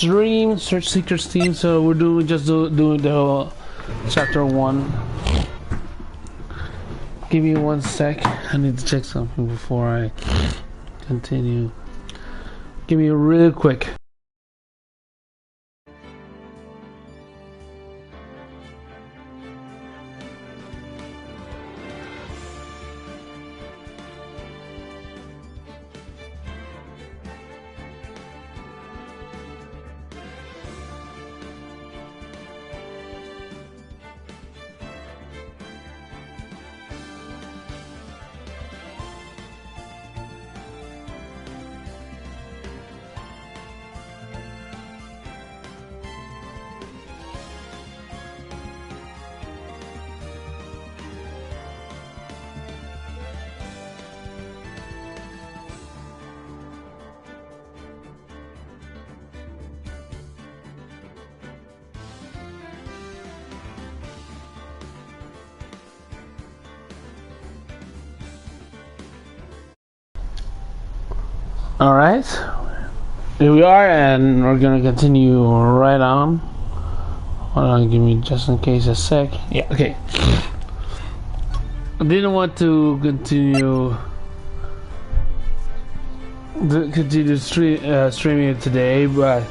Dream Search Seekers team, so we're doing doing the whole chapter 1. Give me 1 sec. I need to check something before I continue. Give me a real quick. Alright, here we are, and we're gonna continue right on. Hold on, give me just in case a sec. Yeah, okay. I didn't want to continue streaming it today, but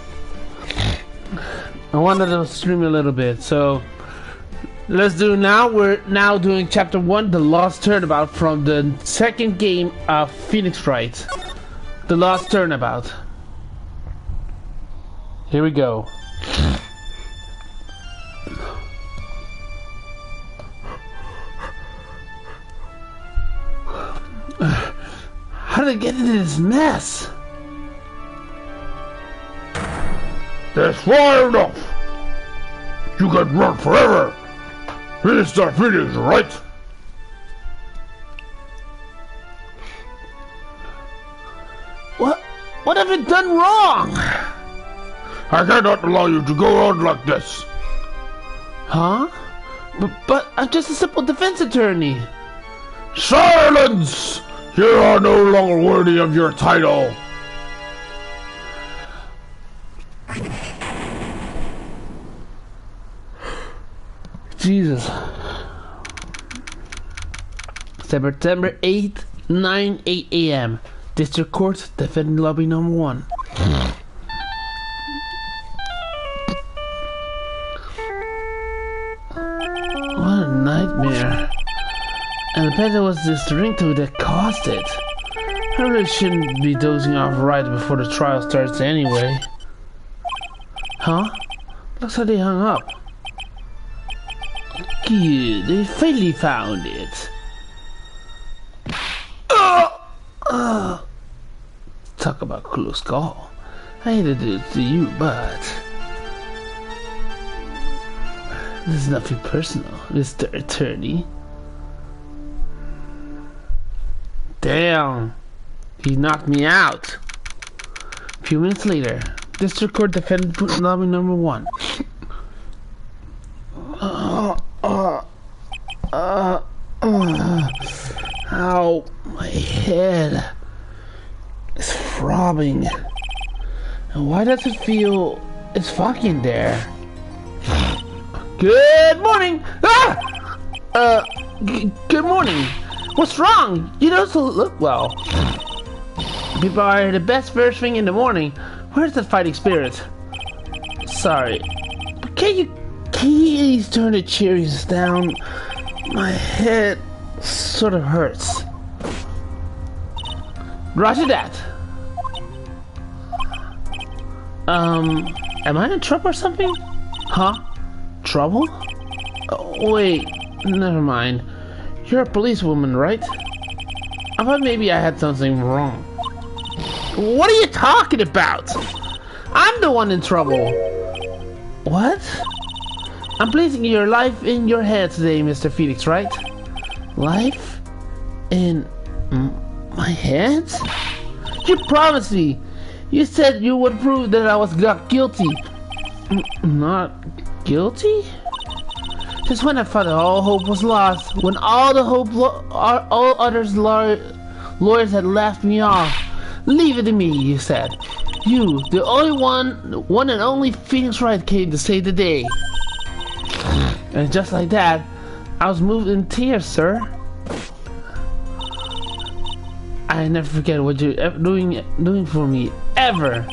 I wanted to stream a little bit, so let's do now. We're now doing chapter 1, The Lost Turnabout, from the second game of PhoenixBeat. The Lost Turnabout. Here we go. How did I get into this mess? That's far enough. You can run forever. Finish the Phoenix, right? What have I done wrong? I cannot allow you to go on like this. Huh? But I'm just a simple defense attorney. Silence! You are no longer worthy of your title. Jesus. September 8th, 8 a.m. District Court, defendant lobby number 1. What a nightmare. And I bet it was this ringtone that caused it. I really shouldn't be dozing off right before the trial starts anyway. Huh? Looks like they hung up. Good, they finally found it. Talk about close call. I hate to do it to you, but this is nothing personal, Mr. Attorney. Damn, he knocked me out. A few minutes later, District Court defendant lobby number 1. Ow, my head is throbbing. And why does it feel it's foggy in there? Good morning! Good morning. What's wrong? You don't look well. People are the best first thing in the morning. Where's the fighting spirit? Sorry, but can you please turn the cherries down? My head sort of hurts. Roger that. Am I in trouble or something? Huh? Trouble? Oh, wait, never mind. You're a policewoman, right? I thought maybe I had something wrong. What are you talking about? I'm the one in trouble. What? I'm placing your life in your hands today, Mr. Phoenix, right? Life in my hands? You promised me. You said you would prove that I was not guilty. Not guilty? Just when I thought all hope was lost, when all the hope, all others lawyers had laughed me off. Leave it to me, you said. You, the only one and only Phoenix Wright came to save the day. And just like that, I was moved in tears, sir. I never forget what you're doing for me, ever.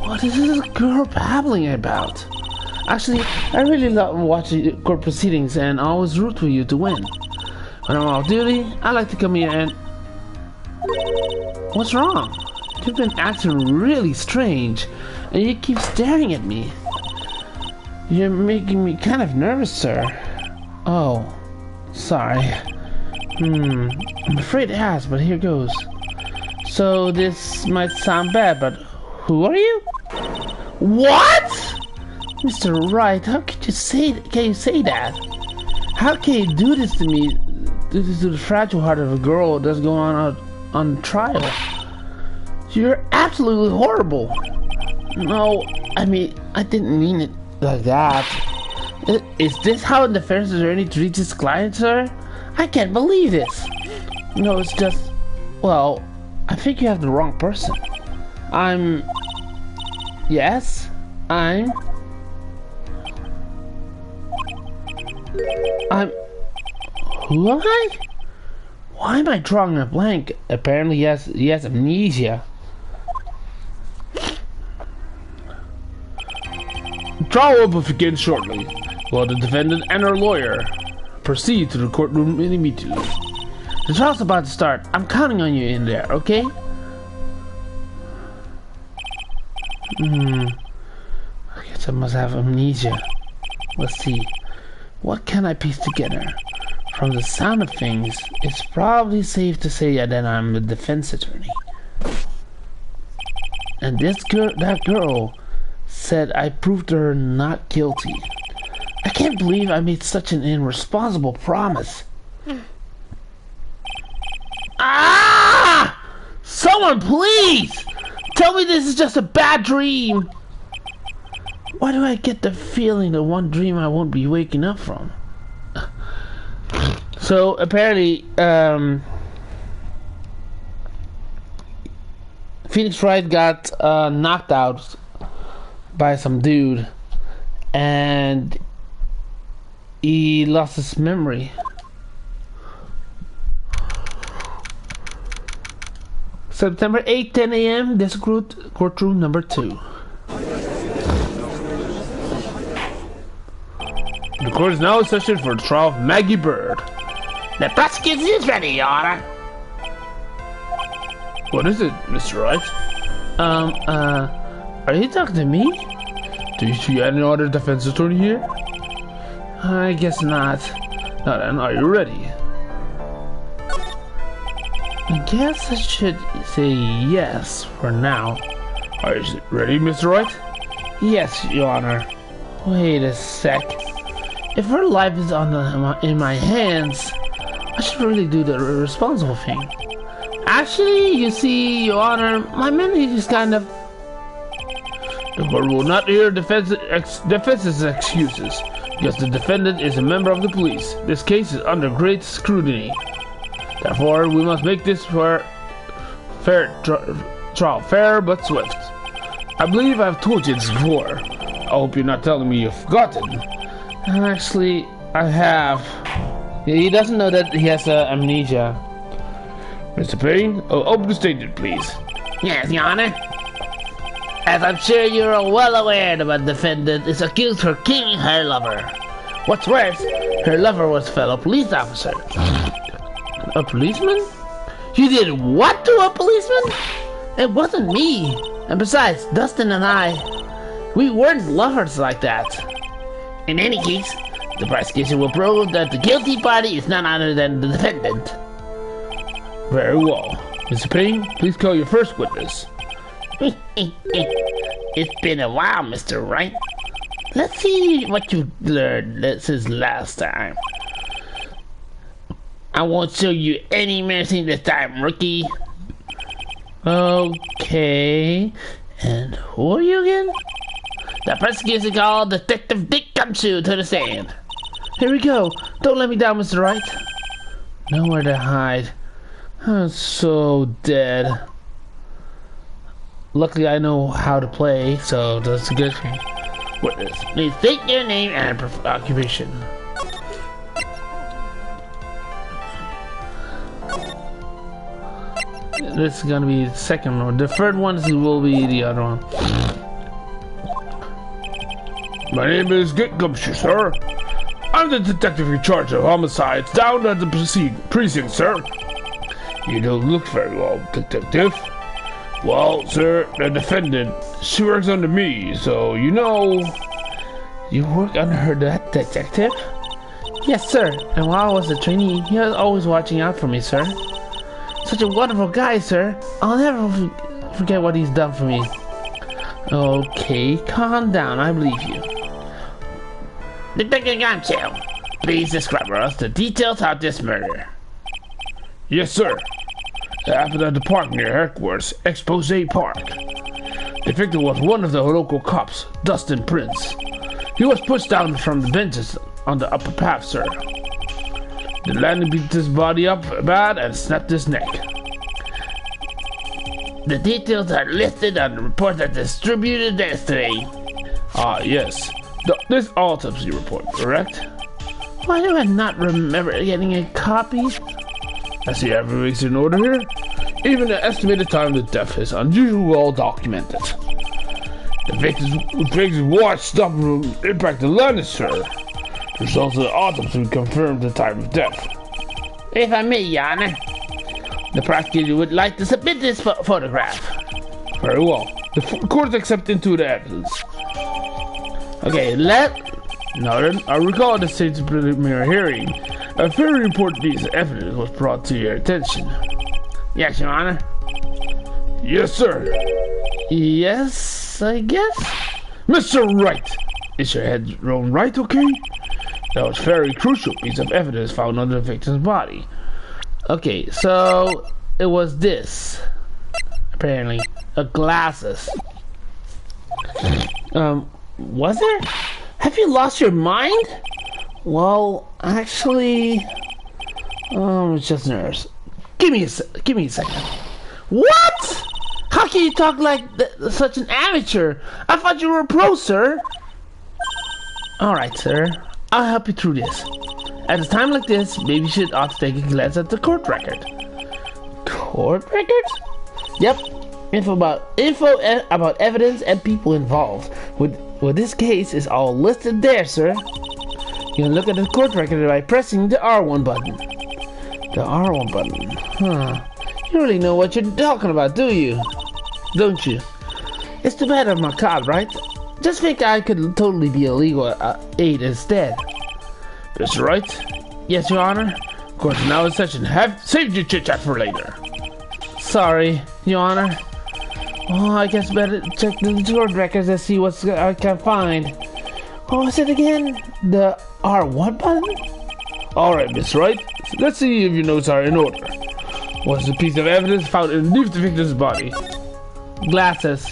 What is this girl babbling about? Actually, I really love watching court proceedings and I always root for you to win. When I'm off duty, I like to come here and... What's wrong? You've been acting really strange, and you keep staring at me. You're making me kind of nervous, sir. Oh, sorry. I'm afraid to ask, but here goes. So this might sound bad, but who are you? What? Mr. Wright, how could you say that? How can you do this to me? Do this to the fragile heart of a girl that's going on trial? You're absolutely horrible. No, I mean, I didn't mean it like that. Is this how a defense attorney treats his client, sir? I can't believe this. No, it's just... Well, I think you have the wrong person. Yes, Who am I? Why am I drawing a blank? Apparently he has amnesia. Trial will begin shortly. Will the defendant and her lawyer proceed to the courtroom immediately? The trial's about to start. I'm counting on you in there, okay? I guess I must have amnesia. Let's see. What can I piece together? From the sound of things, it's probably safe to say that I'm a defense attorney. And that girl said I proved her not guilty. I can't believe I made such an irresponsible promise. Ah! Someone please! Tell me this is just a bad dream! Why do I get the feeling that one dream I won't be waking up from? So apparently, Phoenix Wright got knocked out by some dude, and he lost his memory. September 8, 10 a.m. District Courtroom number 2. The court is now in session for the trial of Maggie Bird. The prosecution is ready, Your Honor. What is it, Mr. Wright? Are you talking to me? Do you see any other defense attorney here? I guess not. Now then, are you ready? I guess I should say yes for now. Are you ready, Mr. Wright? Yes, Your Honor. Wait a sec. If her life is in my hands, I should really do the responsible thing. Actually, you see, Your Honor, my memory is kind of... The court will not hear defense's excuses, because the defendant is a member of the police. This case is under great scrutiny. Therefore, we must make this trial fair but swift. I believe I've told you this before. I hope you're not telling me you've forgotten. Actually, I have. He doesn't know that he has amnesia. Mr. Payne, open the statement, please. Yes, Your Honor. As I'm sure you're well aware, the defendant is accused of killing her lover. What's worse, her lover was a fellow police officer. A policeman? You did what to a policeman? It wasn't me. And besides, Dustin and I, we weren't lovers like that. In any case, the prosecution will prove that the guilty party is none other than the defendant. Very well. Mr. Payne, please call your first witness. It's been a while, Mr. Wright. Let's see what you learned since last time. I won't show you any mercy this time, rookie. Okay. And who are you again? The prosecution called Detective Dick Gumshoe to the stand. Here we go. Don't let me down, Mr. Wright. Nowhere to hide. I'm so dead. Luckily, I know how to play, so that's a good thing. Witness, please state your name and occupation. This is gonna be the second one. The third one will be the other one. My name is Gumshoe, sir. I'm the detective in charge of homicides down at the precinct, sir. You don't look very well, detective. Well, sir, the defendant, she works under me, so you know... You work under her, that detective? Yes, sir. And while I was a trainee, he was always watching out for me, sir. Such a wonderful guy, sir. I'll never forget what he's done for me. Okay, calm down. I believe you. Detective Gumshoe, please describe for us the details of this murder. Yes, sir. It happened at the park near headquarters, Expose Park. The victim was one of the local cops, Dustin Prince. He was pushed down from the benches on the upper path, sir. The landlord beat his body up bad and snapped his neck. The details are listed on the report that distributed yesterday. Ah, yes. This autopsy report, correct? Why do I not remember getting a copy? I see everything's in order here. Even the estimated time of death is unusually well documented. The victim's watch stopped from impact the lens, sir. The results of the autopsy confirmed the time of death. If I may, Your Honor, the prosecutor would like to submit this photograph. Very well. The court accepts into the evidence. Okay, Now then, I recall at the state's preliminary hearing, a very important piece of evidence was brought to your attention. Yes, Your Honor. Yes, sir. Yes, I guess. Mr. Wright, is your head thrown right, okay? That was a very crucial piece of evidence found on the victim's body. Okay, so it was this. Apparently, glasses. Was it? Have you lost your mind? Well, actually, it's just nerves. Give me a second. What? How can you talk like such an amateur? I thought you were a pro, sir. All right, sir. I'll help you through this. At a time like this, maybe you should ought to take a glance at the court record. Court records? Yep. Info about evidence and people involved. With this case is all listed there, sir. You can look at the court record by pressing the R1 button. The R1 button. Huh. You really know what you're talking about, do you? Don't you? It's too bad I'm macabre, right? Just think I could totally be a legal aid instead. That's right. Yes, Your Honor. Of course, now in session. Save your chit-chat for later. Sorry, Your Honor. Oh, I guess better check the court records and see what I can find. What was it again? The R1 button? Alright, Miss Wright. Let's see if your notes are in order. What's the piece of evidence found underneath the victim's body? Glasses.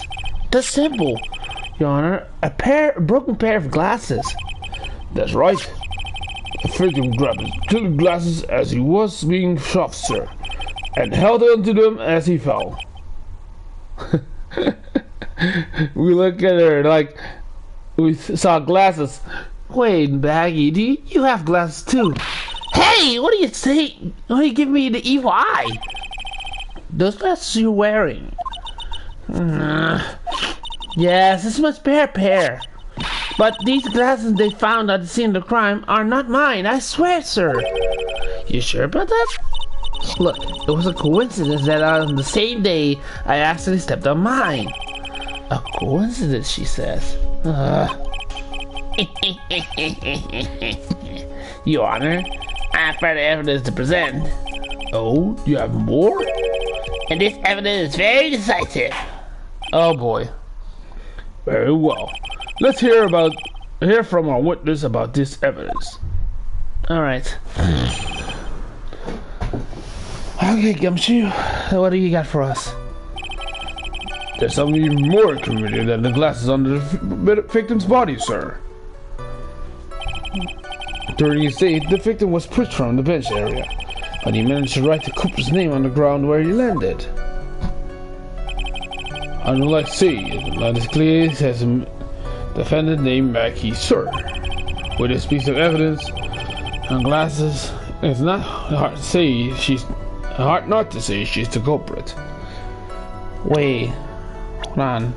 The symbol, Your Honor. A broken pair of glasses. That's right. The victim grabbed his colored glasses as he was being shot, sir, and held onto them as he fell. We look at her like we saw glasses. Wait, Baggy, do you have glasses too? Hey, what do you say? Why are you giving me the evil eye? Those glasses you're wearing. Yes, it's my spare pair. But these glasses they found at the scene of the crime are not mine, I swear, sir. You sure about that? Look, it was a coincidence that on the same day I accidentally stepped on mine. A coincidence, she says. Your Honor, I have further evidence to present. Oh, you have more? And this evidence is very decisive. Oh boy. Very well. Let's hear from our witness about this evidence. Alright. Okay, Gumshoe, what do you got for us? There's something even more incriminating than the glasses on the victim's body, sir. During his day, the victim was pushed from the bench area, but he managed to write the culprit's name on the ground where he landed. Unlike C, the clearly says defendant named Maggie, sir. With this piece of evidence and glasses, it's not hard to say hard not to say she's the culprit. Wait, hold on.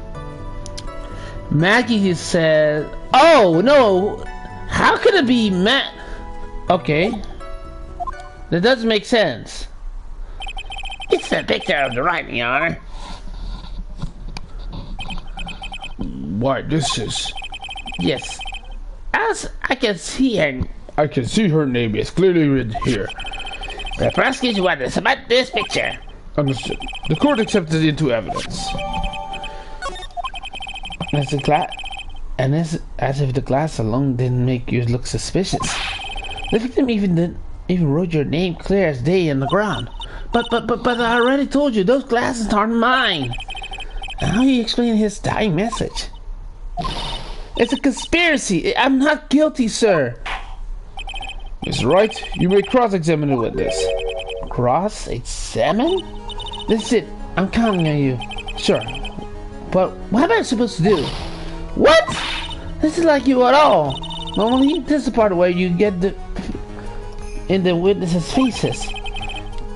Maggie said, "Oh no, how could it be Matt?" Okay, that doesn't make sense. It's the picture of the writing, Your Honor. Why, this is... Yes, as I can see her. I can see her name is clearly written here. The prosecution wanted to submit this picture. Understood. The court accepted it into evidence. As if the glass alone didn't make you look suspicious. The victim even wrote your name clear as day on the ground. But I already told you those glasses aren't mine. And how do you explain his dying message? It's a conspiracy. I'm not guilty, sir. Mr. Wright, you may cross-examine the witness. Cross-examine? This is it. I'm counting on you. Sure. But what am I supposed to do? What? This is like you at all. Normally, this is the part where you get in the witnesses' faces.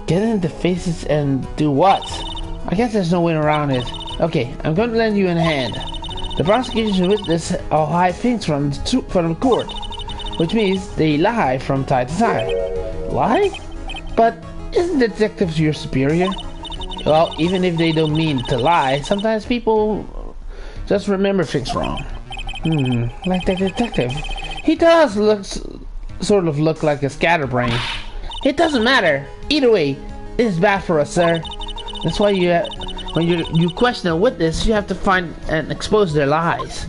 Get in the faces and do what? I guess there's no way around it. Okay, I'm going to lend you a hand. The prosecution witness all hide things from the court, which means they lie from time to time. Lie? But isn't detectives your superior? Well, even if they don't mean to lie, sometimes people just remember things wrong. Like that detective. He does sort of look like a scatterbrain. It doesn't matter. Either way, it's bad for us, sir. That's why when you question a witness, you have to find and expose their lies.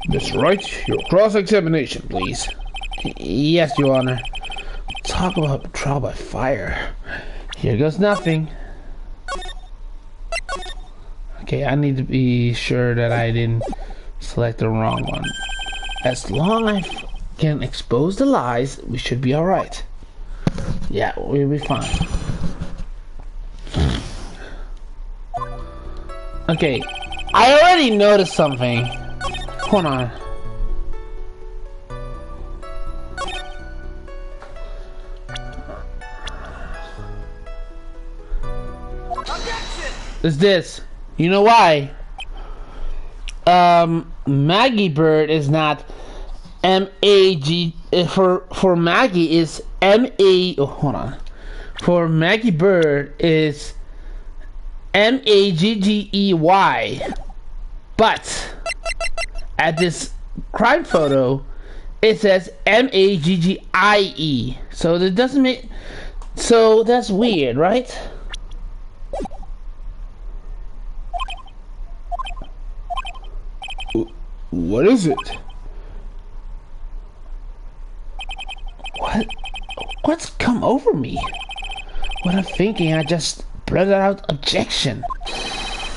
Mr. Wright, your cross-examination, please. Yes, Your Honor. Talk about trial by fire. Here goes nothing. Okay, I need to be sure that I didn't select the wrong one. As long as I can expose the lies, we should be alright. Yeah, we'll be fine. Okay, I already noticed something. Hold on. Is this? You know why? Maggie Bird is not M-A-G. For Maggie is M-A. Oh, hold on. For Maggie Bird is M-A-G-G-E-Y. But at this crime photo, it says M-A-G-G-I-E. So that doesn't make. So that's weird, right? What is it? What's come over me? What I'm thinking, I just blurted out objection.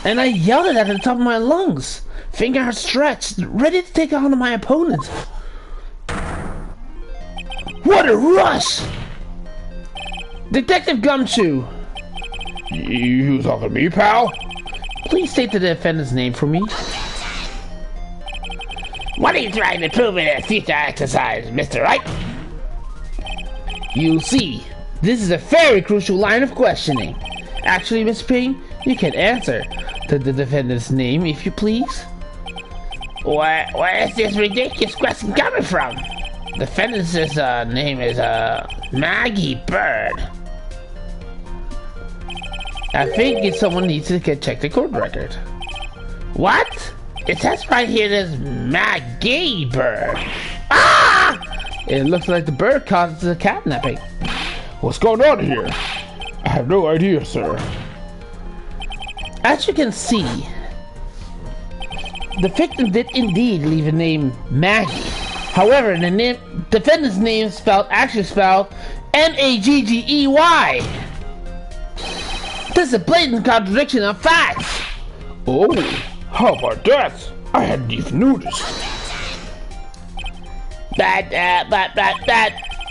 And I yelled it at the top of my lungs. Finger stretched, ready to take on my opponent. What a rush! Detective Gumshoe! You talking to me, pal? Please state the defendant's name for me. What are you trying to prove in a future exercise, Mr. Wright? You'll see. This is a very crucial line of questioning. Actually, Miss Ping, you can answer the defendant's name if you please. Where is this ridiculous question coming from? Defendant's name is Maggie Bird. I think someone needs to check the court record. What? It says right here there's Maggie Bird. Ah! It looks like the bird caused the kidnapping. What's going on here? I have no idea, sir. As you can see, the victim did indeed leave a name Maggie. However, the defendant's name actually spelled M-A-G-G-E-Y. This is a blatant contradiction of facts. Oh, how about that? I hadn't even noticed.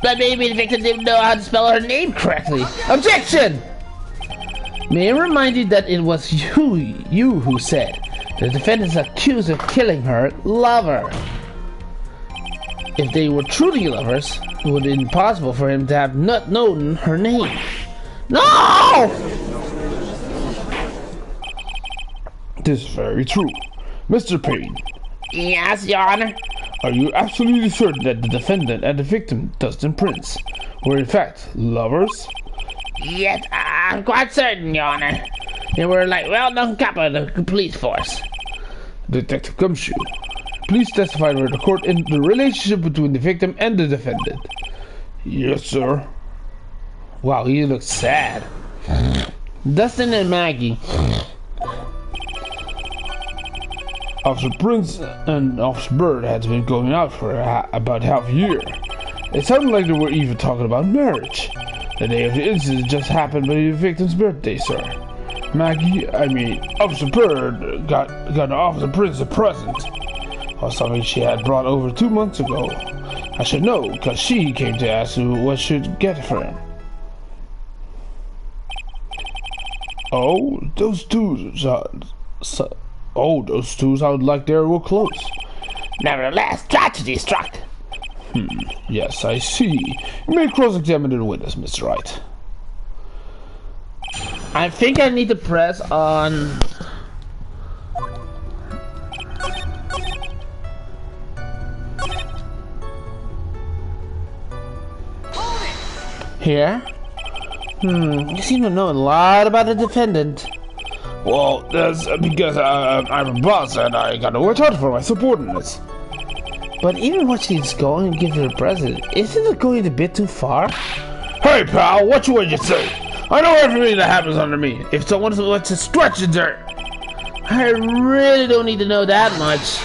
But maybe the victim didn't know how to spell her name correctly. Objection! May I remind you that it was you who said the defendant is accused of killing her lover. If they were truly lovers, it would be impossible for him to have not known her name. No! This is very true. Mr. Payne, Yes, Your Honor. are you absolutely certain that the defendant and the victim, Dustin Prince, were in fact lovers? Yes, I'm quite certain, Your Honor. They were like well-known couple of the police force. Detective Gumshoe, please testify to the court in the relationship between the victim and the defendant. Yes, sir. Wow, he looks sad. Dustin and Maggie. Officer Prince and Officer Bird had been going out for about half a year. It sounded like they were even talking about marriage. The day of the incident just happened to be the victim's birthday, sir. Officer Bird got Officer Prince a present, or something she had brought over 2 months ago. I should know, because she came to ask what should get for him. Oh, those two sound like they were close. Nevertheless, tragedy struck. Yes, I see. You may cross-examine the witness, Mr. Wright. I think I need to press on... Here? You seem to know a lot about the defendant. Well, that's because I'm a boss and I gotta watch out for my subordinates. But even what she's going to give to the president, isn't it going a bit too far? Hey, pal, what you want to say? I know everything that happens under me. If someone wants to stretch the dirt. I really don't need to know that much.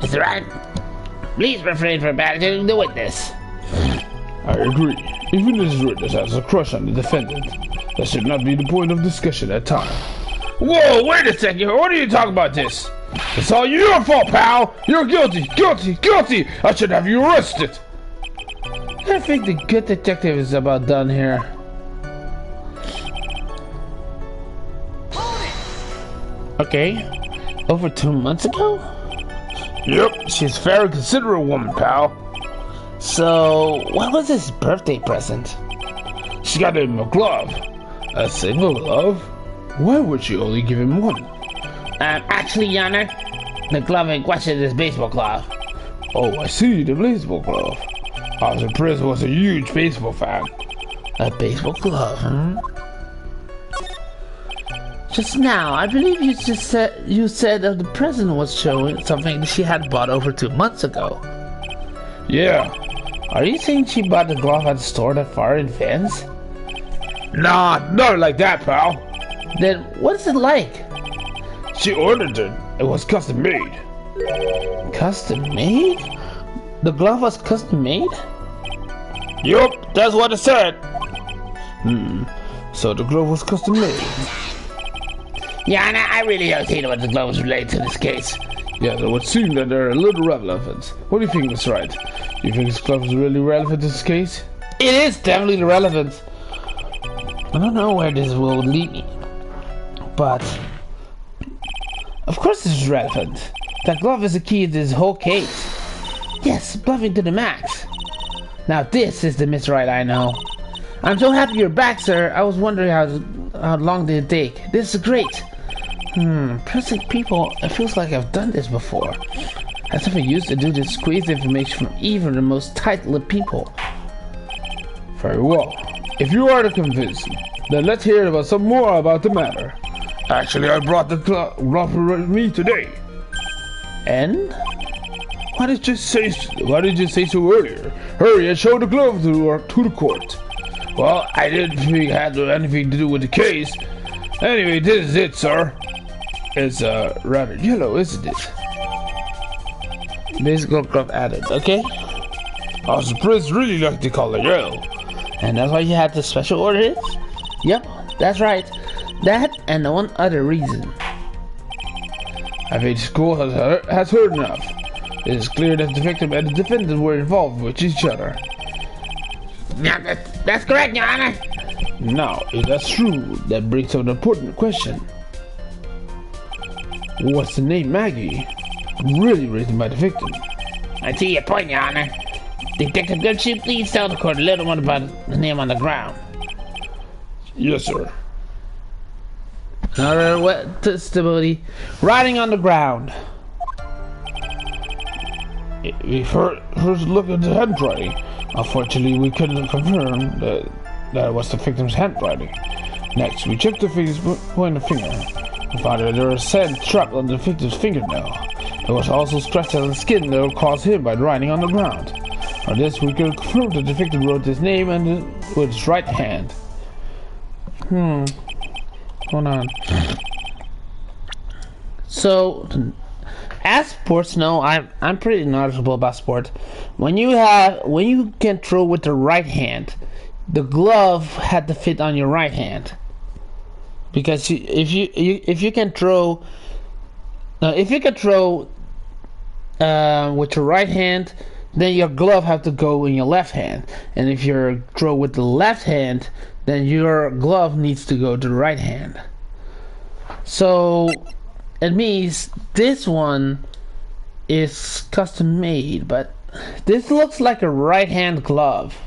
Mr. Wright, please refrain from badgering the witness. I agree. Even this witness has a crush on the defendant. That should not be the point of discussion at time. Whoa, wait a second. What are you talking about this? It's all your fault, pal. You're guilty, guilty, guilty. I should have you arrested. I think the good detective is about done here. Okay, over 2 months ago? Yep, she's a very considerate woman, pal. So, what was his birthday present? She got him a glove. A single glove? Why would she only give him one? Actually, Your Honor, the glove in question is baseball glove. Oh, I see, the baseball glove. Officer Prince was a huge baseball fan. A baseball glove, Just now, I believe you said that the president was showing something she had bought over 2 months ago. Yeah. Are you saying she bought the glove at the store that far in advance? Nah, not like that, pal. Then what's it like? She ordered it. It was custom made. Custom made? The glove was custom made? Yup, that's what it said. So the glove was custom made. Your Honor, I really don't see what the gloves relate to this case. Yes, it would seem that they're a little relevant. What do you think, Mr. Wright? Do you think this glove is really relevant to this case? It is definitely relevant. I don't know where this will lead me, but of course this is relevant. That glove is the key to this whole case. Yes, bluffing to the max. Now this is the Mr. Wright I know. I'm so happy you're back, sir. I was wondering how long did it take. This is great. Pressing people, it feels like I've done this before. As if I used to do to squeeze information from even the most tight-lipped people. Very well. If you are to convince me, then let's hear about some more about the matter. Actually, I brought the glove with me today. And? Why did you say so earlier? Hurry and show the glove to the court. Well, I didn't think it had anything to do with the case. Anyway, this is it, sir. It's rather yellow, isn't it? Baseball glove added, okay? Officer Prince really liked the color yellow. And that's why you had the special order it? Yep, that's right. That and one other reason. I think the school has heard enough. It is clear that the victim and the defendant were involved with each other. Yeah, that's correct, Your Honor. Now, if that's true, that brings up an important question. Was the name Maggie really written by the victim? I see your point, Your Honor. Detective Goodship, please tell the court a little more about the name on the ground. Yes, sir. Alright, what testimony? Writing on the ground. We first looked at the handwriting. Unfortunately, we couldn't confirm that was the victim's handwriting. Next, we checked the victim's pointer finger. We found that there was sand trapped on the victim's fingernail. There was also scratches on the skin that were caused here by writing on the ground. On this, we could confirm that the victim wrote his name with his right hand. Hold on. So, as sports know, I'm pretty knowledgeable about sport. When you can throw with the right hand, the glove had to fit on your right hand. Because if you can throw with your right hand, then your glove have to go in your left hand. And if you throw with the left hand, then your glove needs to go to the right hand. So it means this one is custom made, but this looks like a right hand glove.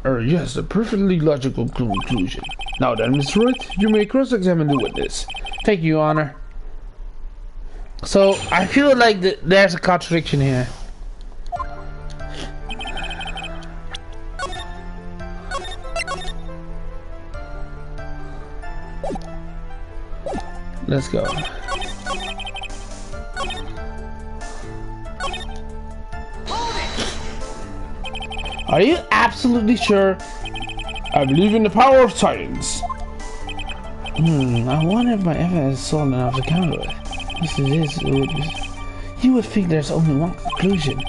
Yes, a perfectly logical conclusion. Now then, Mr. Wright, you may cross-examine the witness. Thank you, Your Honor. So I feel like there's a contradiction here. Let's go. Are you absolutely sure? I believe in the power of science. I wonder if my evidence is solid enough to counter it. You would think there's only one conclusion.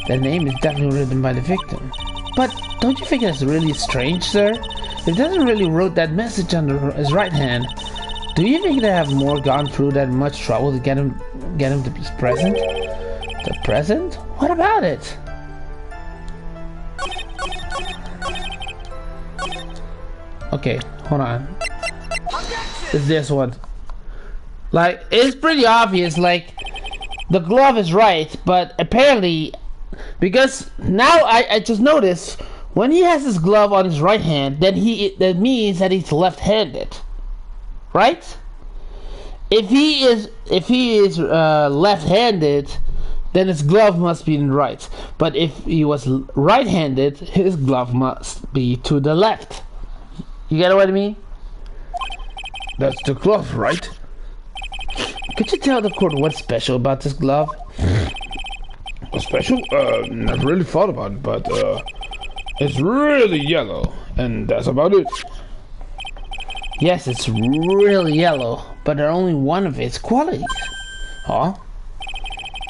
The name is definitely written by the victim. But don't you think that's really strange, sir? If doesn't really wrote that message on his right hand, do you think they have more gone through that much trouble to get him to his present? The present? What about it? Okay, hold on. It's this one. Like, it's pretty obvious, like, the glove is right, but apparently, because now I just noticed, when he has his glove on his right hand, then that means that he's left-handed. Right? If he is left-handed, then his glove must be in the right. But if he was right-handed, his glove must be to the left. You get what I mean? That's the glove, right? Could you tell the court what's special about this glove? Special? Never really thought about it, but it's really yellow, and that's about it. Yes, it's really yellow, but they're only one of its qualities. Huh?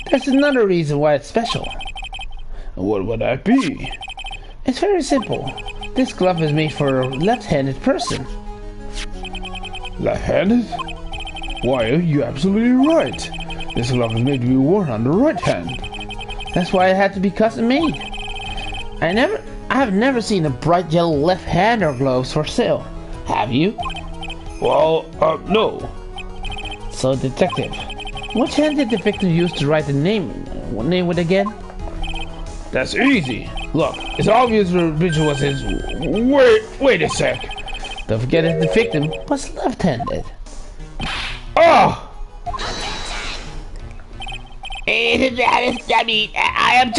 There's another reason why it's special. What would that be? It's very simple. This glove is made for a left-handed person. Left-handed? Why, you're absolutely right. This glove is made to be worn on the right hand. That's why it had to be custom made. I have never seen a bright yellow left-hander gloves for sale. Have you? Well, no. So, detective, which hand did the victim use to write the name with again? That's easy. Look, it's obvious the picture was his. Wait a sec. Don't forget that the victim was left-handed. Oh! I am.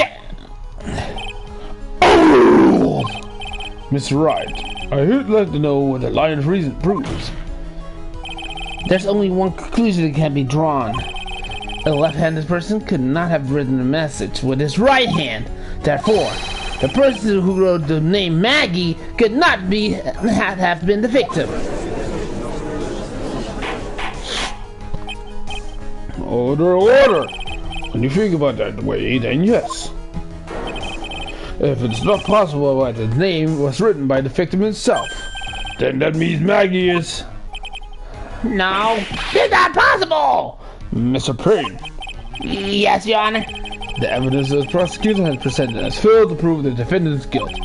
Oh! Mr. Wright, I'd like to know what the lion's reason proves. There's only one conclusion that can be drawn. A left-handed person could not have written a message with his right hand. Therefore, the person who wrote the name Maggie could not have been the victim. Order. When you think about that way, then yes. If it's not possible that the name was written by the victim himself, then that means Maggie is... No, it's not possible! Mr. Payne. Yes, Your Honor. The evidence the prosecutor has presented has failed to prove the defendant's guilt.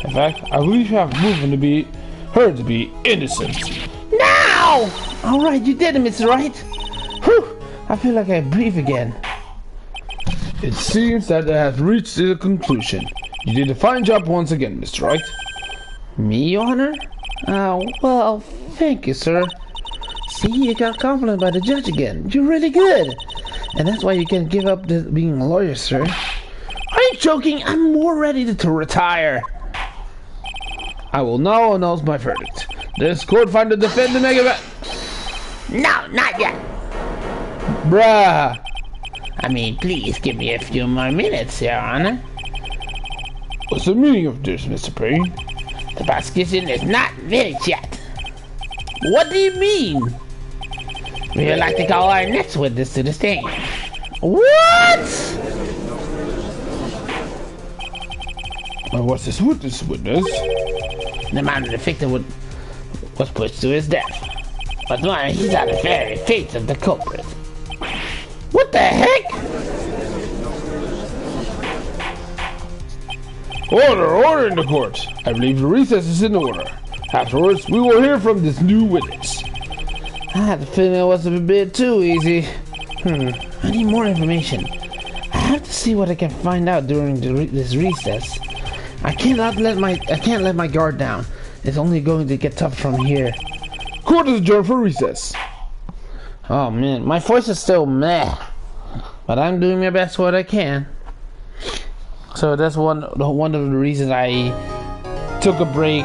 In fact, I believe you have proven to be her to be innocent. Now! Alright, you did it, Mr. Wright. Whew! I feel like I breathe again. It seems that it has reached a conclusion. You did a fine job once again, Mr. Wright. Me, Your Honor? Well, thank you, sir. See, you got complimented by the judge again. You're really good. And that's why you can give up being a lawyer, sir. Are you joking? I'm more ready to retire. I will now announce my verdict. This court finds the defendant mega. No, not yet. Bruh. I mean, please give me a few more minutes, Your Honor. What's the meaning of this, Mr. Payne? The prosecution is not finished yet. What do you mean? We would like to call our next witness to the stand. What? What's this witness? The man of the victim was pushed to his death. But now he's at the very fate of the culprit. What the heck? Order in the court. I believe the recess is in order. Afterwards, we will hear from this new witness. I had the feeling it was a bit too easy. I need more information. I have to see what I can find out during this recess. I can't let my guard down. It's only going to get tough from here. Court is adjourned for recess. Oh man, my voice is still meh, but I'm doing my best what I can. So that's one of the reasons I took a break,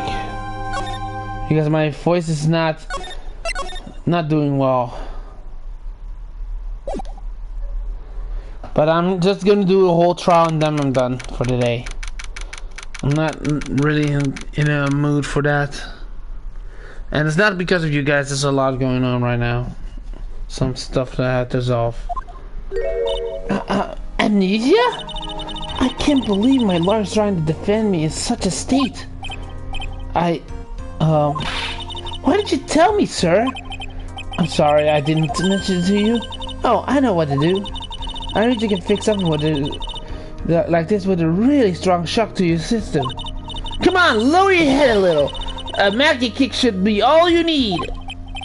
because my voice is not doing well. But I'm just gonna do a whole trial and then I'm done for today. I'm not really in a mood for that. And it's not because of you guys, there's a lot going on right now. Some stuff that I have to resolve. Amnesia? I can't believe my lawyer's trying to defend me in such a state. Why did you tell me, sir? I'm sorry I didn't mention it to you. Oh, I know what to do. I heard you can fix something with like this with a really strong shock to your system. Come on, lower your head a little. A magic kick should be all you need.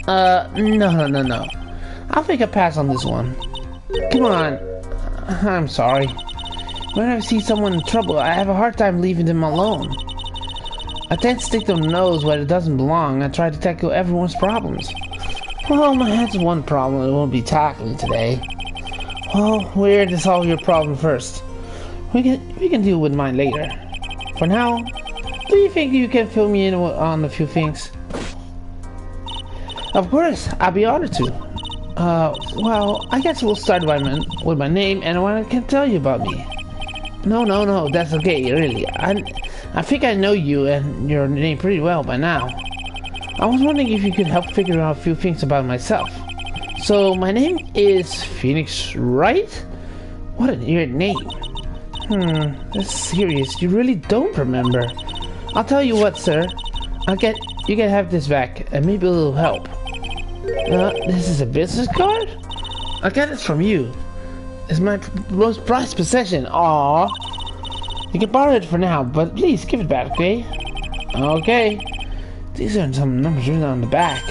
No. I'll take a pass on this one. Come on. I'm sorry. When I see someone in trouble, I have a hard time leaving them alone. I tend to stick their nose where it doesn't belong and try to tackle everyone's problems. Well, my head's one problem I won't be tackling today. Well, where to solve your problem first? We can deal with mine later. For now, do you think you can fill me in on a few things? Of course, I'll be honored to. Well, I guess we'll start with my name and what I can tell you about me. No, that's okay, really. I think I know you and your name pretty well by now. I was wondering if you could help figure out a few things about myself. So, my name is Phoenix, right? What a weird name. That's serious. You really don't remember. I'll tell you what, sir. You can have this back, and maybe it'll help. This is a business card? I got it from you. It's my most prized possession. Aww. You can borrow it for now, but please give it back, okay? Okay. These are some numbers written on the back.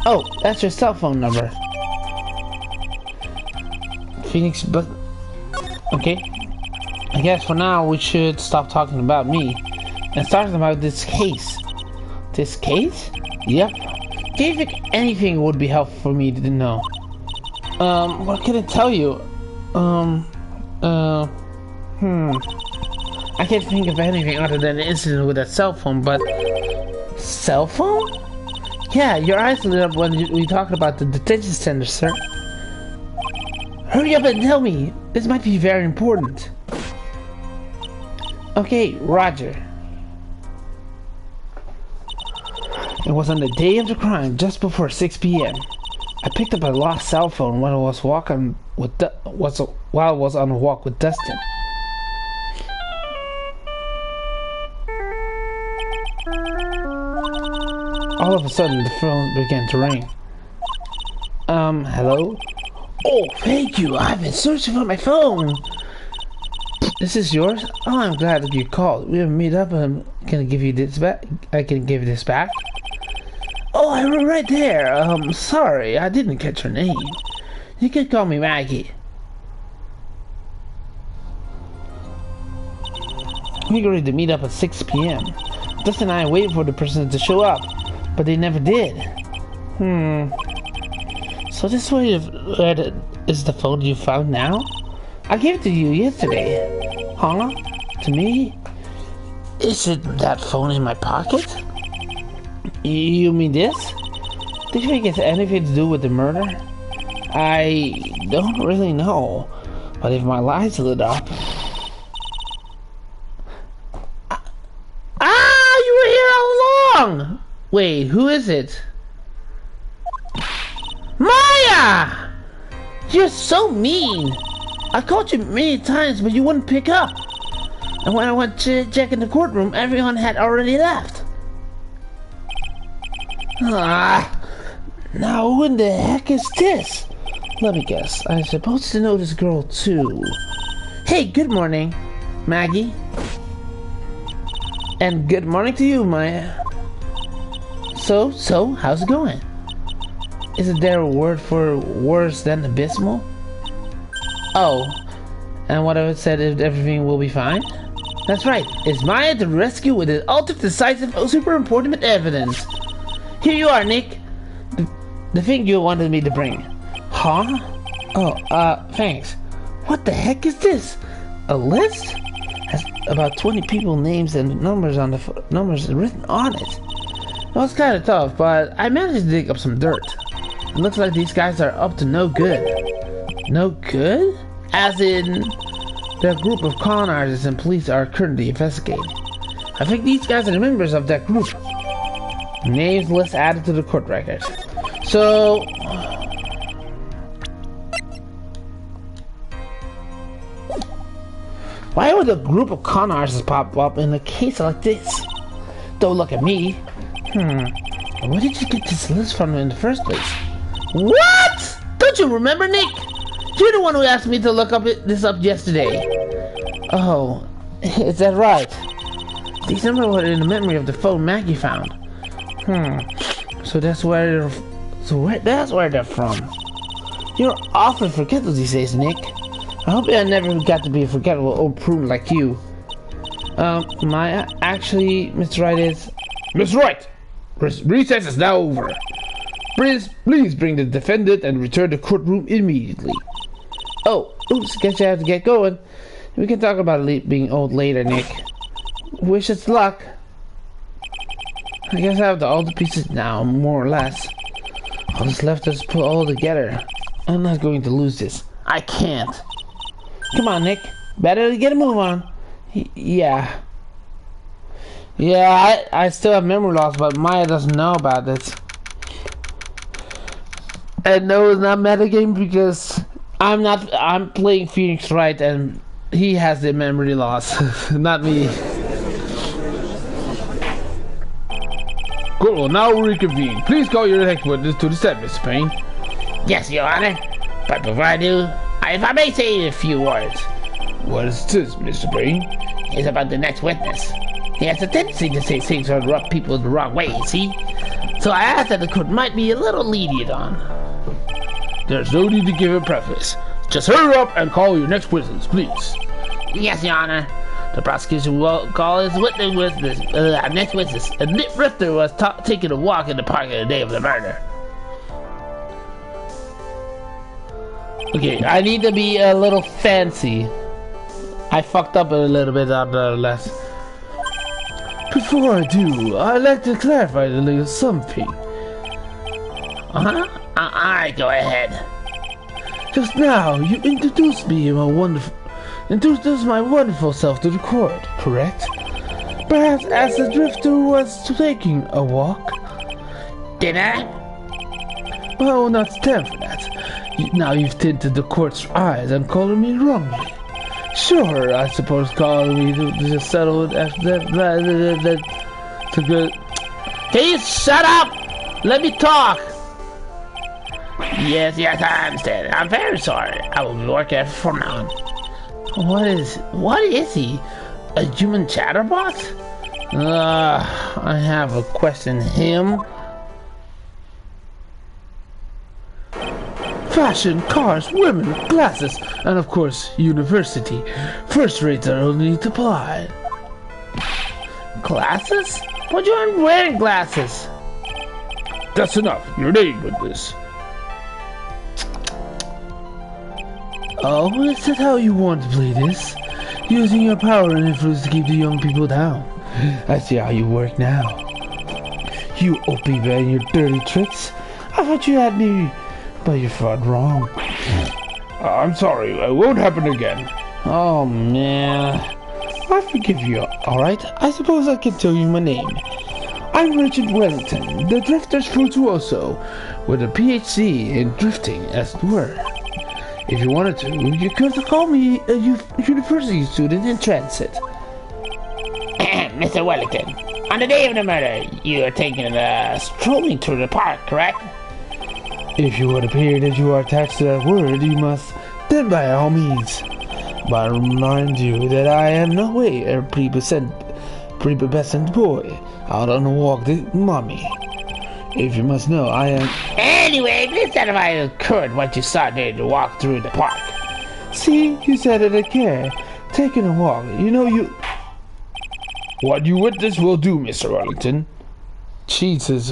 Oh, that's your cell phone number. Phoenix, but... Okay. I guess for now we should stop talking about me and start about this case. This case? Yep. Do you think anything would be helpful for me to know? What can I tell you? I can't think of anything other than the incident with that cell phone, but... Cell phone? Yeah, your eyes lit up when we talked about the detention center, sir. Hurry up and tell me! This might be very important. Okay, Roger. It was on the day of the crime, just before 6 p.m. I picked up a lost cell phone while I was on a walk with Dustin. All of a sudden, the phone began to ring. Hello? Oh, thank you. I've been searching for my phone. This is yours? Oh, I'm glad that you called. We'll meet up and can I give you this back? I can give this back. Oh, I was right there. Sorry, I didn't catch your name. You can call me Maggie. We agreed to meet up at 6 p.m. Dustin and I waited for the person to show up, but they never did. So this is the phone you found now? I gave it to you yesterday. Huh? To me? Is it that phone in my pocket? You mean this? Do you think it has anything to do with the murder? I don't really know, but if my lights lit up... You were here all along! Wait, who is it? Maya! You're so mean! I called you many times, but you wouldn't pick up. And when I went to check in the courtroom, everyone had already left. Now who in the heck is this? Let me guess. I'm supposed to know this girl too. Hey, good morning, Maggie. And good morning to you, Maya. So, how's it going? Isn't there a word for worse than abysmal? Oh, and what I would said if everything will be fine? That's right. It's Maya to the rescue with the ultra decisive, super important evidence. Here you are, Nick. The thing you wanted me to bring. Huh? Oh, thanks. What the heck is this? A list? Has about 20 people, names, and numbers on the numbers written on it. It was kind of tough, but I managed to dig up some dirt. It looks like these guys are up to no good. No good? As in, the group of con artists and police are currently investigating. I think these guys are the members of that group. Names list added to the court record. So... why would a group of con artists pop up in a case like this? Don't look at me. Where did you get this list from in the first place? What? Don't you remember, Nick? You're the one who asked me to look this up yesterday. Oh, is that right? These numbers were in the memory of the phone Maggie found. So that's where they're from. You're awfully forgetful these days, Nick. I hope I never got to be a forgettable old prune like you. Maya, actually, Mr. Wright is... Mr. Wright! Recess is now over. Please bring the defendant and return to the courtroom immediately. Oh, oops, guess you have to get going. We can talk about being old later, Nick. Wish us luck. I guess I have all the pieces now, more or less. All that's left is put all together. I'm not going to lose this. I can't. Come on, Nick. Better to get a move on. Yeah. Yeah, I still have memory loss, but Maya doesn't know about this. And no, it's not metagame because I'm playing Phoenix Wright and he has the memory loss, not me. Court will now reconvene. Please call your next witness to the stand, Mr. Payne. Yes, Your Honor. But before I do, if I may say a few words. What is this, Mr. Payne? It's about the next witness. He has a tendency to say things or rub people the wrong way, see? So I asked that the court might be a little lenient on. There's no need to give a preface. Just hurry up and call your next witness, please. Yes, Your Honor. The prosecution will call his next witness. A Nick Rifter was taking a walk in the park on the day of the murder. Okay, I need to be a little fancy. I fucked up a little bit on the last. Before I do, I'd like to clarify a little something. Alright, go ahead. Just now, you introduced my wonderful self to the court, correct? Perhaps as the drifter was taking a walk? Did I? Oh, not time for that. Now you've tinted the court's eyes and calling me wrongly. Sure, I suppose calling me to just settle it after that. Can you shut up? Let me talk. Yes, I understand. I'm very sorry. I will be working from now on. What is he? A human chatterbot? I have a question. Him? Fashion, cars, women, glasses, and of course, university. First rates are only to apply. Glasses? What you aren't wearing glasses? That's enough. Your name with this. Oh, is that how you want to play this? Using your power and influence to keep the young people down. I see how you work now. You OP and your dirty tricks. I thought you had me, but you fought wrong. I'm sorry, it won't happen again. Oh man. I forgive you, alright? I suppose I can tell you my name. I'm Richard Wellington, the Drifter's Virtuoso, with a PhD in drifting, as it were. If you wanted to, you could call me a university student in transit. Mr. Wellington, on the day of the murder, you are strolling through the park, correct? If you would appear that you are attached to that word, you must, then by all means. But I remind you that I am no way a prepubescent boy out on a walk with mommy. If you must know, I am... Anyway, please tell me I occurred what you saw during the walk through the park. See, you said it again. Taking a walk, you know you... What you witness will do, Mr. Wellington. Jesus,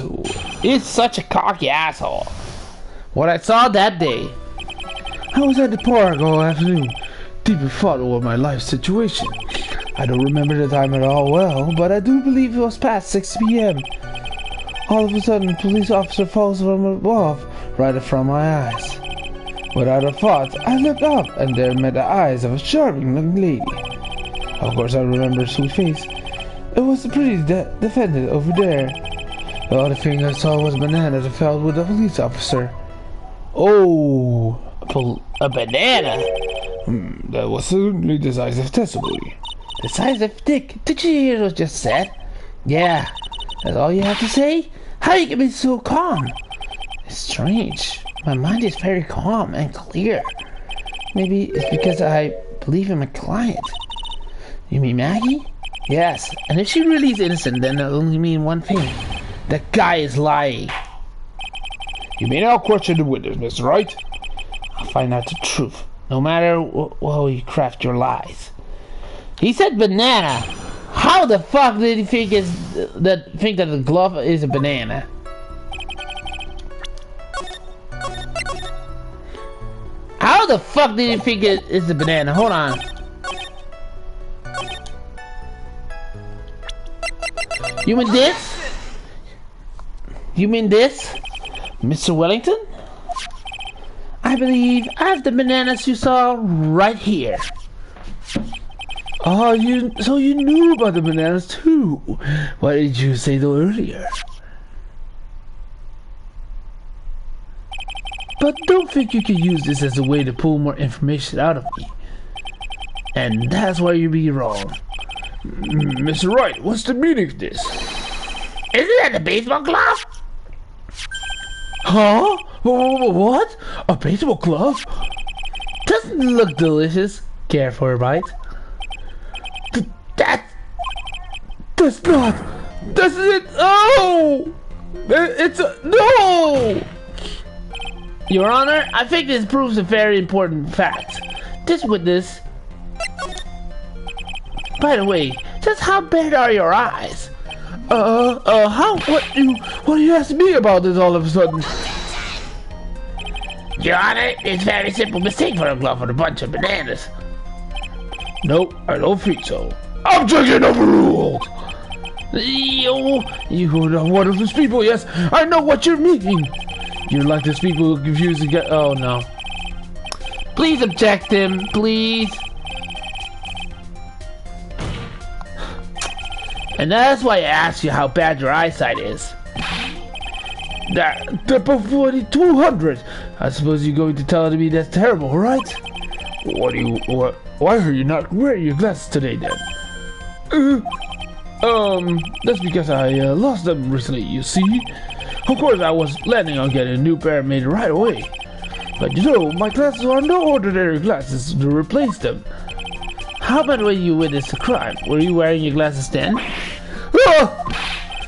he's such a cocky asshole. What I saw that day. I was at the park all afternoon, deep in thought over my life situation. I don't remember the time at all well, but I do believe it was past 6 p.m. All of a sudden, a police officer falls from above, right in front of my eyes. Without a thought, I looked up, and there met the eyes of a charming young lady. Of course, I remember her sweet face. It was the pretty defendant over there. The other thing I saw was a banana that fell with a police officer. Oh, a banana? That was certainly decisive testimony. Decisive dick? Did you hear what I just said? Yeah, that's all you have to say? How you can be so calm? It's strange. My mind is very calm and clear. Maybe it's because I believe in my client. You mean Maggie? Yes, and if she really is innocent, then it'll only mean one thing. That guy is lying. You may now question the witness, Mr. Wright. I'll find out the truth, no matter how you craft your lies. He said banana. How the fuck did he think that the glove is a banana? How the fuck did he think it is a banana? Hold on. You mean this? You mean this? Mr. Wellington? I believe I have the bananas you saw right here. Oh, so you knew about the bananas too. Why did you say so earlier? But don't think you can use this as a way to pull more information out of me. And that's why you'd be wrong. Mr. Wright, what's the meaning of this? Isn't that a baseball glove? Huh? What? A baseball glove? Doesn't it look delicious? Care for a bite? That's not. That's it. Oh! It's a no. Your Honor, I think this proves a very important fact. This witness. By the way, just how bad are your eyes? What do you ask me about this all of a sudden? Your Honor, it's a very simple mistake for a glove with a bunch of bananas. Nope, I don't think so. Objection overruled! You are one of those people, yes, I know what you're meaning. You're like those people who confuse and get. Oh no. Please object him, please. And that's why I asked you how bad your eyesight is. They're both 200. I suppose you're going to tell me that's terrible, right? Why are you not wearing your glasses today then? That's because I lost them recently, you see. Of course, I was planning on getting a new pair made right away. But you know, my glasses are no ordinary glasses to replace them. How about when you witnessed a crime? Were you wearing your glasses then?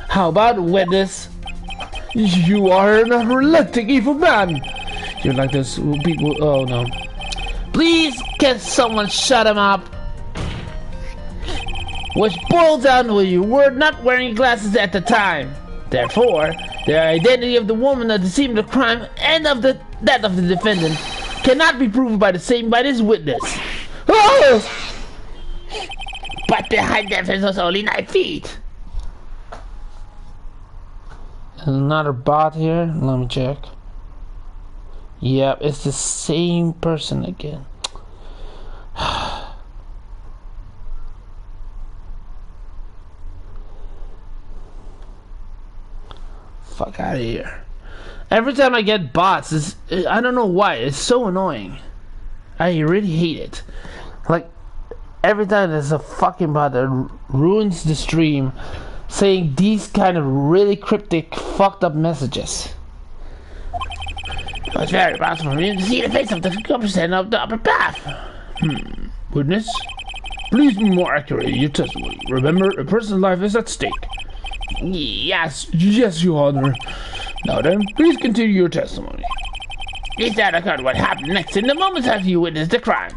How about witness? You are an unrelenting evil man. You're like those people. Oh no. Please, can someone shut him up? Which boils down to you were not wearing glasses at the time. Therefore, the identity of the woman that deceived the crime and of that of the defendant cannot be proven by this witness. Oh! But behind that fence was only 9 feet. Another bot here. Let me check. Yep, it's the same person again. Fuck out of here. Every time I get bots, I don't know why, it's so annoying. I really hate it. Like, every time there's a fucking bot that ruins the stream saying these kind of really cryptic, fucked up messages. It was very possible for me to see the face of the person of the upper path. Witness, please be more accurate in your testimony. Remember, a person's life is at stake. Yes. Yes, Your Honor. Now then, please continue your testimony. Is that occurred what happened next in the moments after you witnessed the crime?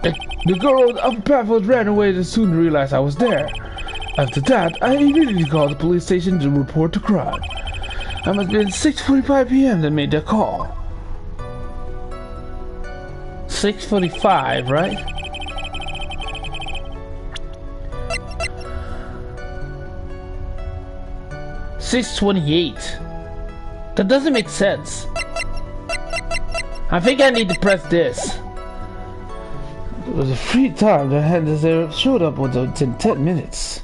The girl on the upper path ran away as soon as realized I was there. After that, I immediately called the police station to report the crime. It must have been 6:45 p.m. that made that call. 6:45, right? $6:28. That doesn't make sense. I think I need to press this. It was a free time that had they showed up within 10 minutes.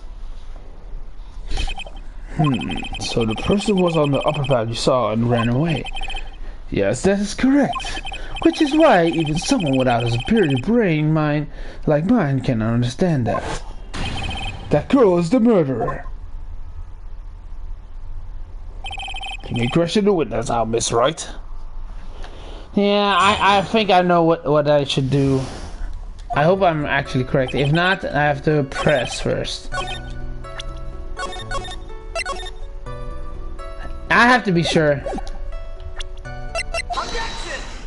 So the person was on the upper path you saw and ran away. Yes, that is correct. Which is why even someone without a superior brain mind like mine cannot understand that. That girl is the murderer. You may question the witness now, Miss Wright. Yeah, I think I know what I should do. I hope I'm actually correct. If not, I have to press first. I have to be sure.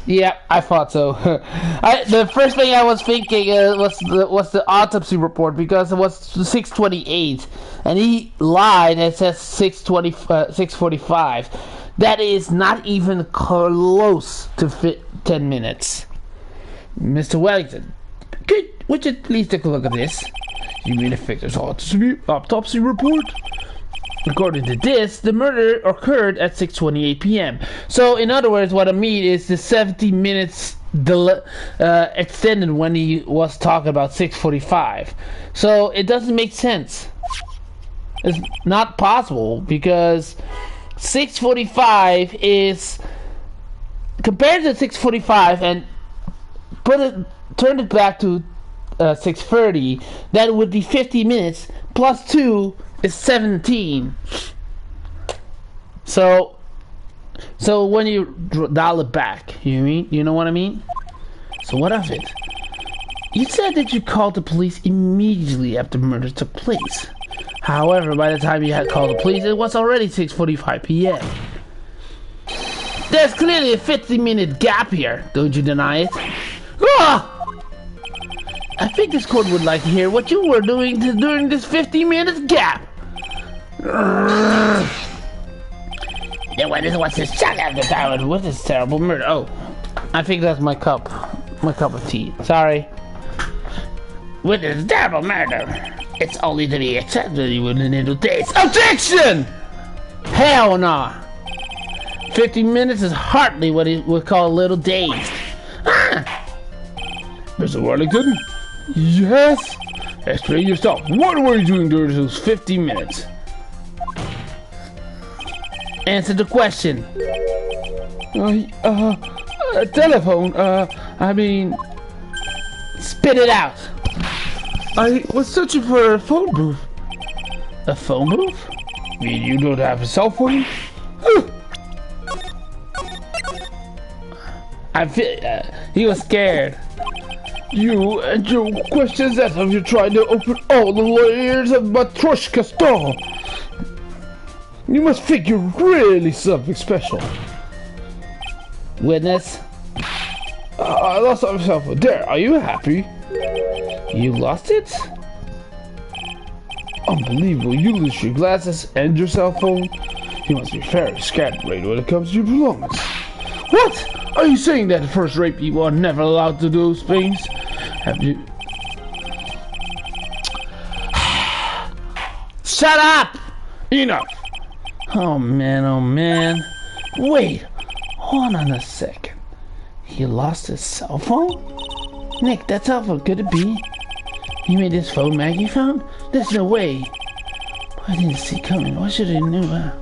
Yeah, I thought so. The first thing I was thinking was the autopsy report, because it was 6:28, and he lied and says 6:45. That is not even close to fit 10 minutes. Mr. Wellington, would you please take a look at this? You mean the victim's autopsy report? According to this, the murder occurred at 6:28 p.m. So, in other words, what I mean is the 70 minutes extended when he was talking about 6:45. So, it doesn't make sense. It's not possible, because 6:45 is compared to 6:45 and turn it back to 6:30. That would be 50 minutes plus 2 is 17. So when you dial it back, you know what I mean? So what of it? You said that you called the police immediately after the murder took place. However, by the time you had called the police, it was already 6:45 p.m. There's clearly a 50-minute gap here. Don't you deny it? Ah! I think this court would like to hear what you were doing during this 50-minute gap. The witness wants to shock out the tower with this terrible murder. Oh, I think that's my cup of tea. Sorry. With this terrible murder, it's only to be accepted within a little days. Objection! Hell nah. 50 minutes is hardly what he would call a little days. Ah! Mr. Wellington? Yes? Explain yourself. What were you doing during those 50 minutes? Answer the question. Telephone, I mean... Spit it out. I was searching for a phone booth. A phone booth? mean you don't have a cell phone? I feel he was scared. You and your questions as if you're trying to open all the layers of Matryoshka doll. You must think you're really something special. Witness, I lost my cell phone. There, are you happy? you lost it? Unbelievable, you lose your glasses and your cell phone. You must be very scatterbrained when it comes to your belongings. What? Are you saying that first-rate people are never allowed to do those things? Have you... Shut up! Enough! Oh man, oh man. Wait, hold on a second. He lost his cell phone? Nick, that cell phone, could it be? He made his phone Maggie found? There's no way. I didn't see coming. Why should I knew that?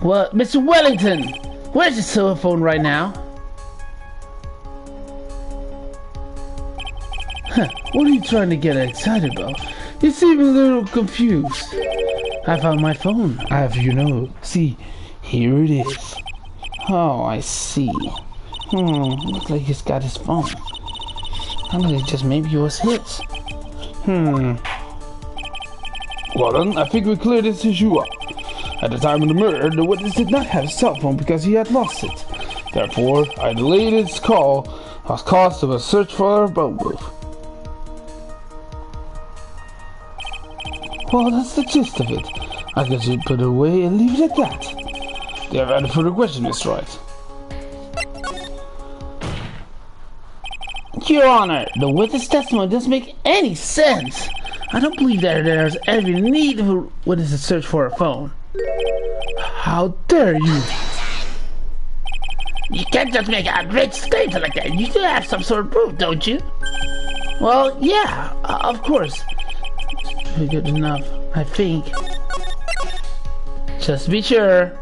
Well, Mr. Wellington, where's your cell phone right now? Huh, what are you trying to get excited about? You seem a little confused. I found my phone. I have your note. See, here it is. Oh, I see. Looks like he's got his phone. I think just maybe it was his. Well then, I think we cleared this issue up. At the time of the murder, the witness did not have a cell phone because he had lost it. Therefore, I delayed his call as cost of a search for a phone booth. Well, that's the gist of it. I guess you put it away and leave it at that. Do you have any further questions, Mr. Wright? Your Honor, the witness testimony doesn't make any sense. I don't believe that there's every need for a witness to search for a phone. How dare you! You can't just make outrageous statements like that. You still have some sort of proof, don't you? Well, yeah, of course. Good enough, I think. Just be sure.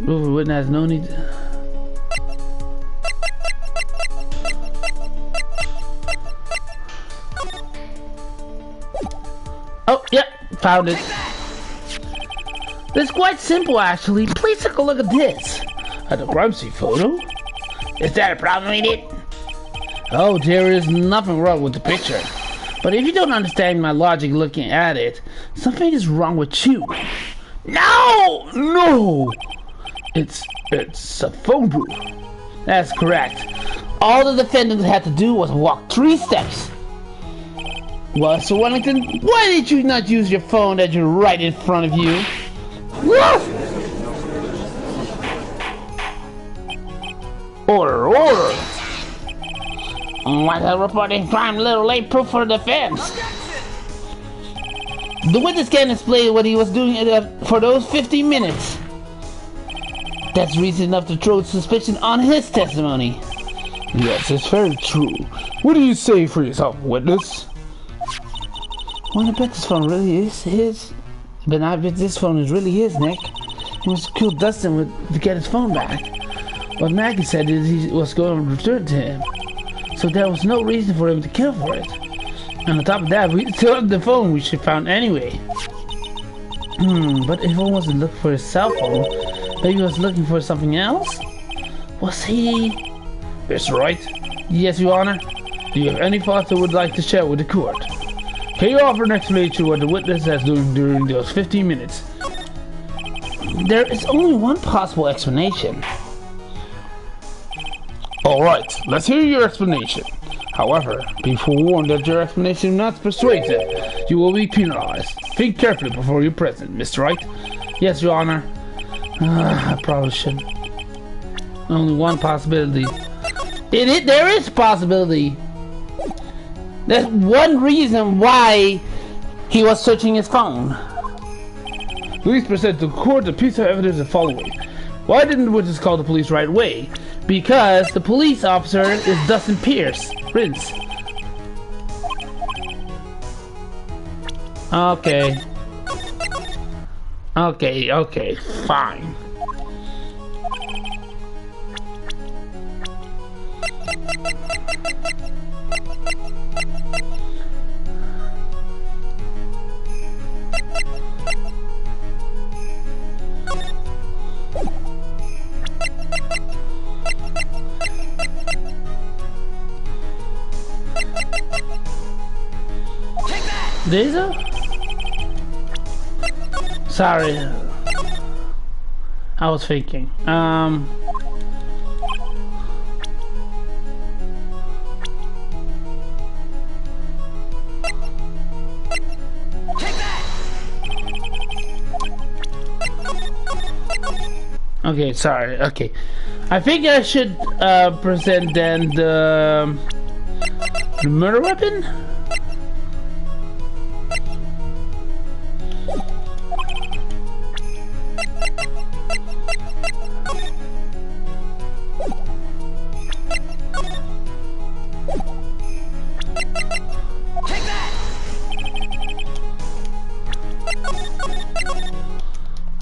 Ooh, witness has no need. Oh, yep, found it. It's quite simple, actually. Please take a look at this. At the crime scene photo? Is that a problem with it? Oh, there is nothing wrong with the picture. But if you don't understand my logic looking at it, something is wrong with you. No! No! It's a phone booth. That's correct. All the defendant had to do was walk 3 steps. Well, Sir Wellington, why did you not use your phone that you're right in front of you? What? Order, order! Why is reporting crime a little late proof for the defense? The witness can't explain what he was doing for those 15 minutes. That's reason enough to throw suspicion on his testimony. Yes, it's very true. What do you say for yourself, witness? Well, I bet this phone really is his. But I bet this phone is really his, Nick. He must have killed Dustin to get his phone back. What Maggie said is he was going to return to him. So there was no reason for him to kill for it. And on top of that, we still have the phone we should found anyway. But if he wasn't looking for his cell phone, maybe he was looking for something else? Was he... Mr. Wright? Yes, Your Honor? Do you have any thoughts you would like to share with the court? Can you offer an explanation what the witness has done during those 15 minutes? There is only one possible explanation. Alright, let's hear your explanation. However, be forewarned that your explanation is not persuasive. You will be penalized. Think carefully before you're present, Mr. Wright. Yes, Your Honor. I probably should. Only one possibility. There is a possibility. That's one reason why he was searching his phone. Please present to the court a piece of evidence the following. Why didn't the witness call the police right away? Because the police officer is Dustin Prince. Okay. Okay, fine. Diesel? Sorry. I was thinking. Okay, sorry. Okay. I think I should present then the murder weapon?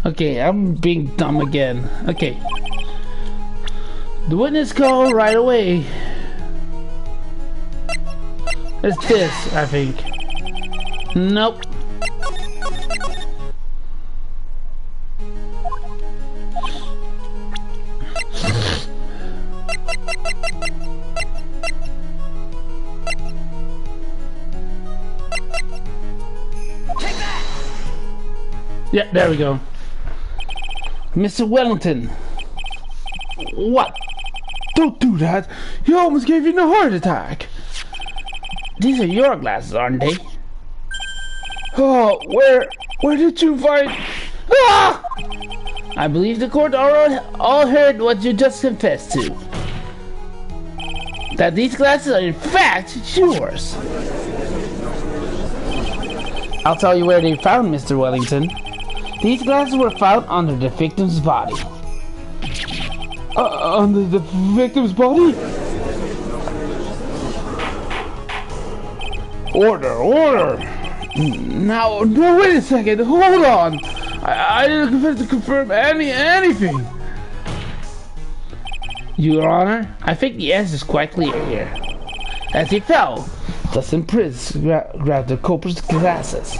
Okay, I'm being dumb again. Okay. The witness call right away. It's this, I think. Nope. Yeah, there we go. Mr. Wellington. What? Don't do that. He almost gave you a heart attack. These are your glasses, aren't they? Oh, where did you find... Ah! I believe the court all heard what you just confessed to. That these glasses are in fact yours. I'll tell you where they found Mr. Wellington. These glasses were found under the victim's body. Under the victim's body? Order! Now, No, wait a second, hold on! I didn't confess to confirm anything! Your Honor, I think the answer is quite clear here. As he fell, Dustin Prince grabbed the culprit's glasses.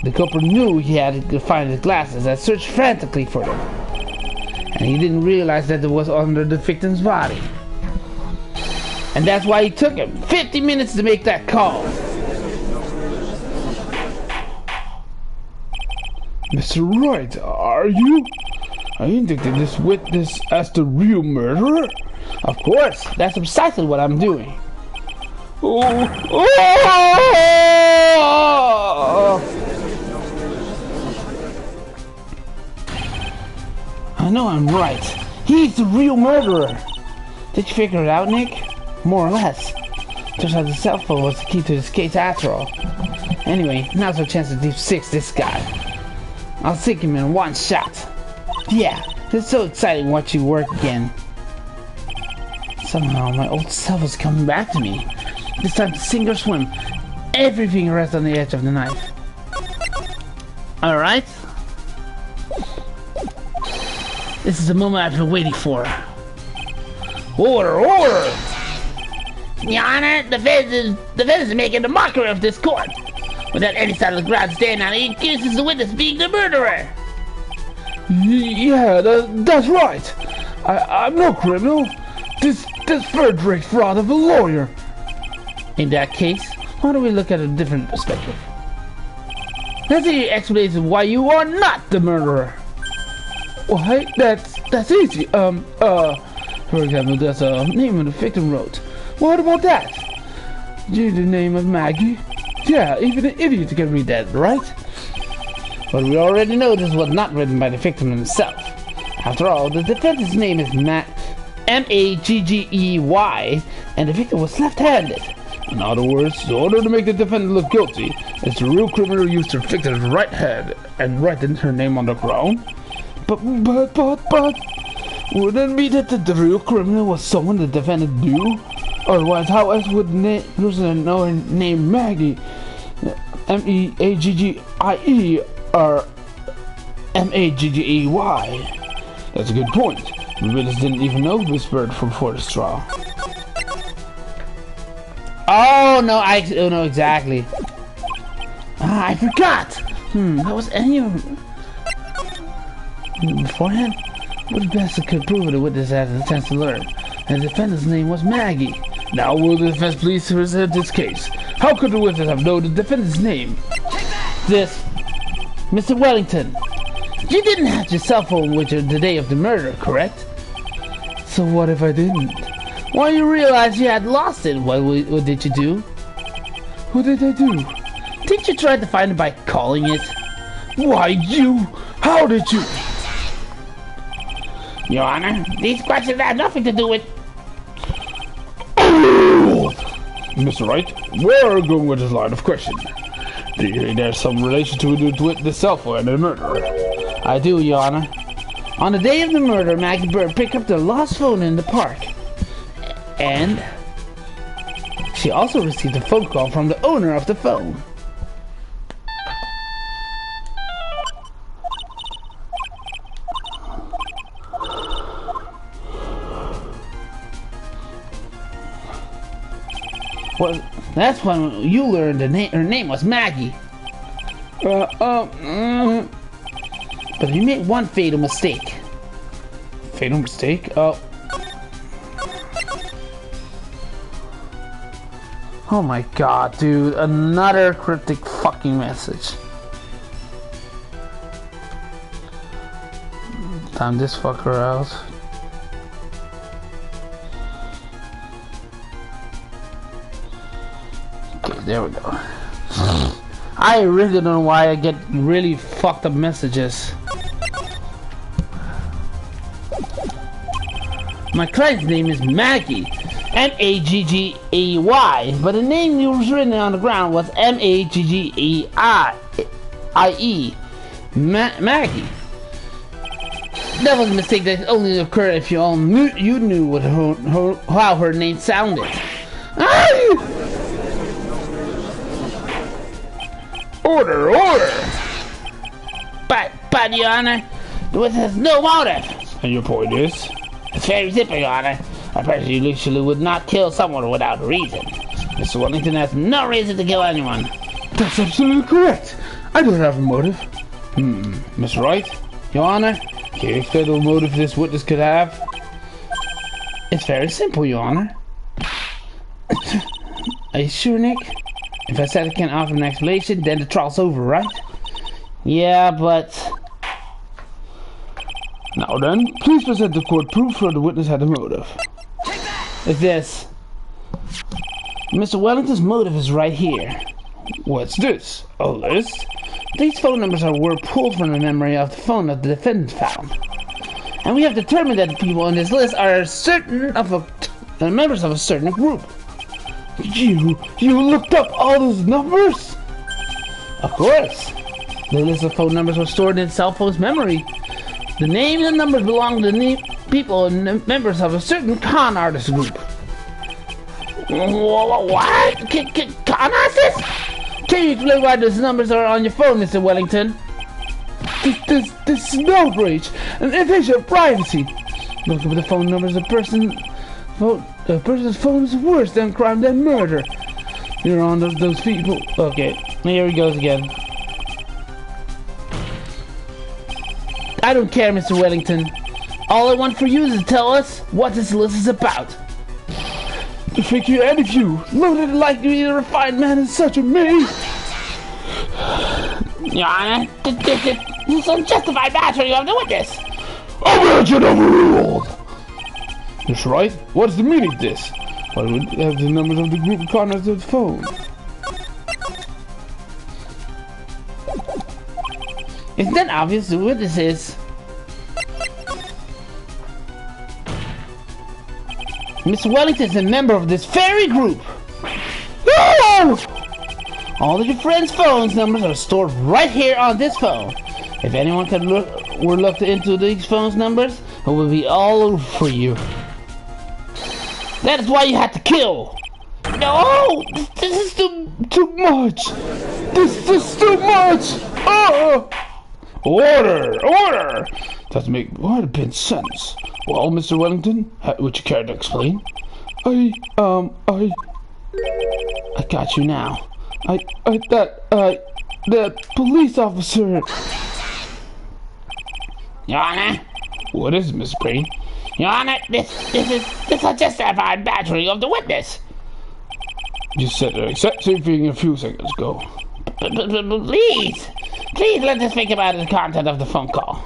The culprit knew he had to find his glasses and searched frantically for them. And he didn't realize that it was under the victim's body. And that's why it took him 50 minutes to make that call. Mr. Wright, are you indicting this witness as the real murderer? Of course, that's precisely what I'm doing. Oh! I know I'm right. He's the real murderer. Did you figure it out, Nick? More or less. Turns out the cell phone was the key to this case after all. Anyway, now's our chance to deep six this guy. I'll sink him in one shot. Yeah, it's so exciting watching you work again. Somehow my old self is coming back to me. This time to sink or swim. Everything rests on the edge of the knife. Alright? This is the moment I've been waiting for. Order! Your Honor, the defense is making a mockery of this court. Without any side of the ground standing on it, he accuses the witness of being the murderer. Yeah, that's right. I'm no criminal. This Frederick fraud of a lawyer. In that case, why don't we look at a different perspective? Let's hear your explanation why you are not the murderer. Why? That's easy. For example, there's a name of the victim wrote. What about that? The name of Maggie? Yeah, even an idiot can read that, right? But we already know this was not written by the victim himself. After all, the defendant's name is M-A-G-G-E-Y, and the victim was left-handed. In other words, in order to make the defendant look guilty, it's the real criminal used her victim's right hand and written her name on the ground. But, wouldn't it be that the real criminal was someone the defendant knew? Otherwise, how else would the person know her name Maggie? M-E-A-G-G-I-E or M-A-G-G-E-Y? That's a good point. The witness didn't even know this bird before this trial. Oh no, I know exactly. Ah, I forgot. That was any of beforehand. What best could prove the witness had a chance to learn? And the defendant's name was Maggie. Now will the defense please present this case? How could the witness have known the defendant's name? This, Mr. Wellington, you didn't have your cell phone with you the day of the murder, correct? So what if I didn't? When you realized you had lost it, what did you do? What did I do? Didn't you try to find it by calling it? Why, you? How did you? Your Honor, these questions have nothing to do with... Mr. Wright, where are you going with this line of question? Do you think there's some relation to the cell phone and the murder? I do, Your Honor. On the day of the murder, Maggie Bird picked up the lost phone in the park. And she also received a phone call from the owner of the phone. Well, that's when you learned her name was Maggie. But you made one fatal mistake. Fatal mistake? Oh my god, dude. Another cryptic fucking message. Time this fucker out. Okay, there we go. I really don't know why I get really fucked up messages. My client's name is Maggie. M-A-G-G-A-Y, but the name that was written on the ground was M-A-G-G-A-I-E. Maggie. That was a mistake that only occurred if you knew what how her name sounded. Order, order! But, Your Honor, this has no motive. And your point is? It's very simple, Your Honor. A person usually would not kill someone without a reason. Mr. Wellington has no reason to kill anyone. That's absolutely correct. I don't have a motive. Mr. Wright? Your Honor? Can you explain the motive this witness could have? It's very simple, Your Honor. Are you sure, Nick? If I said I can't offer an explanation, then the trial's over, right? Yeah, but... Now then, please present the court proof that the witness had a motive. It's this. Mr. Wellington's motive is right here. What's this? A list? These phone numbers were pulled from the memory of the phone that the defendant found. And we have determined that the people on this list are members of a certain group. You looked up all those numbers? Of course. The list of phone numbers was stored in cell phone's memory. The names and numbers belong to the people and members of a certain con artist group. What? Con artists? Can you explain why those numbers are on your phone, Mr. Wellington? This is an outrage, an invasion of privacy. Looking for the phone numbers of a person's phone is worse than crime than murder. You're on those people. Okay, here he goes again. I don't care, Mr. Wellington. All I want for you is to tell us what this list is about. To figure any of you, loaded like you, a refined man as such as me. Your Honor, this is unjustified battery of the witness. Objection overruled. That's right. What's the meaning of this? Why would have the numbers of the group of corners of the phone? Isn't that obvious? The witness is Mr. Wellington is a member of this very group. No! All of your friends' phone numbers are stored right here on this phone. If anyone were looked into these phone numbers, it would be all over for you. That is why you had to kill. No! This is too much! This is too much! Oh! Order! Order! Doesn't make quite a bit of sense. Well, Mr. Wellington, would you care to explain? I got you now. That police officer. Your Honor? What is it, Miss Breen? Your Honor, this is unjustified battery of the witness. You said the exact same thing a few seconds ago. Please! Please let us think about the content of the phone call.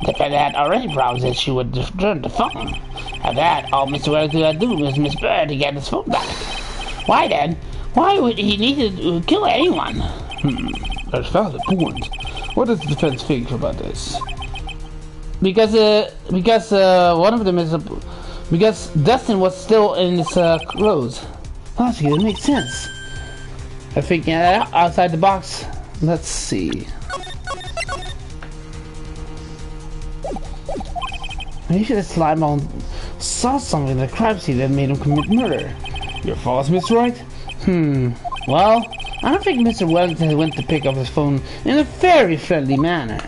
The defendant had already promised that she would return the phone. At that, all Mr. Wellington had to do was Miss Bird to get his phone back. Why then? Why would he need to kill anyone? That's valid point. What does the defense think about this? Because one of them is because Dustin was still in his clothes. Logically, it makes sense. I think outside the box. Let's see. Maybe the slime on saw something in the crime scene that made him commit murder. You're false, Miss Wright? Well, I don't think Mr. Wellington went to pick up his phone in a very friendly manner.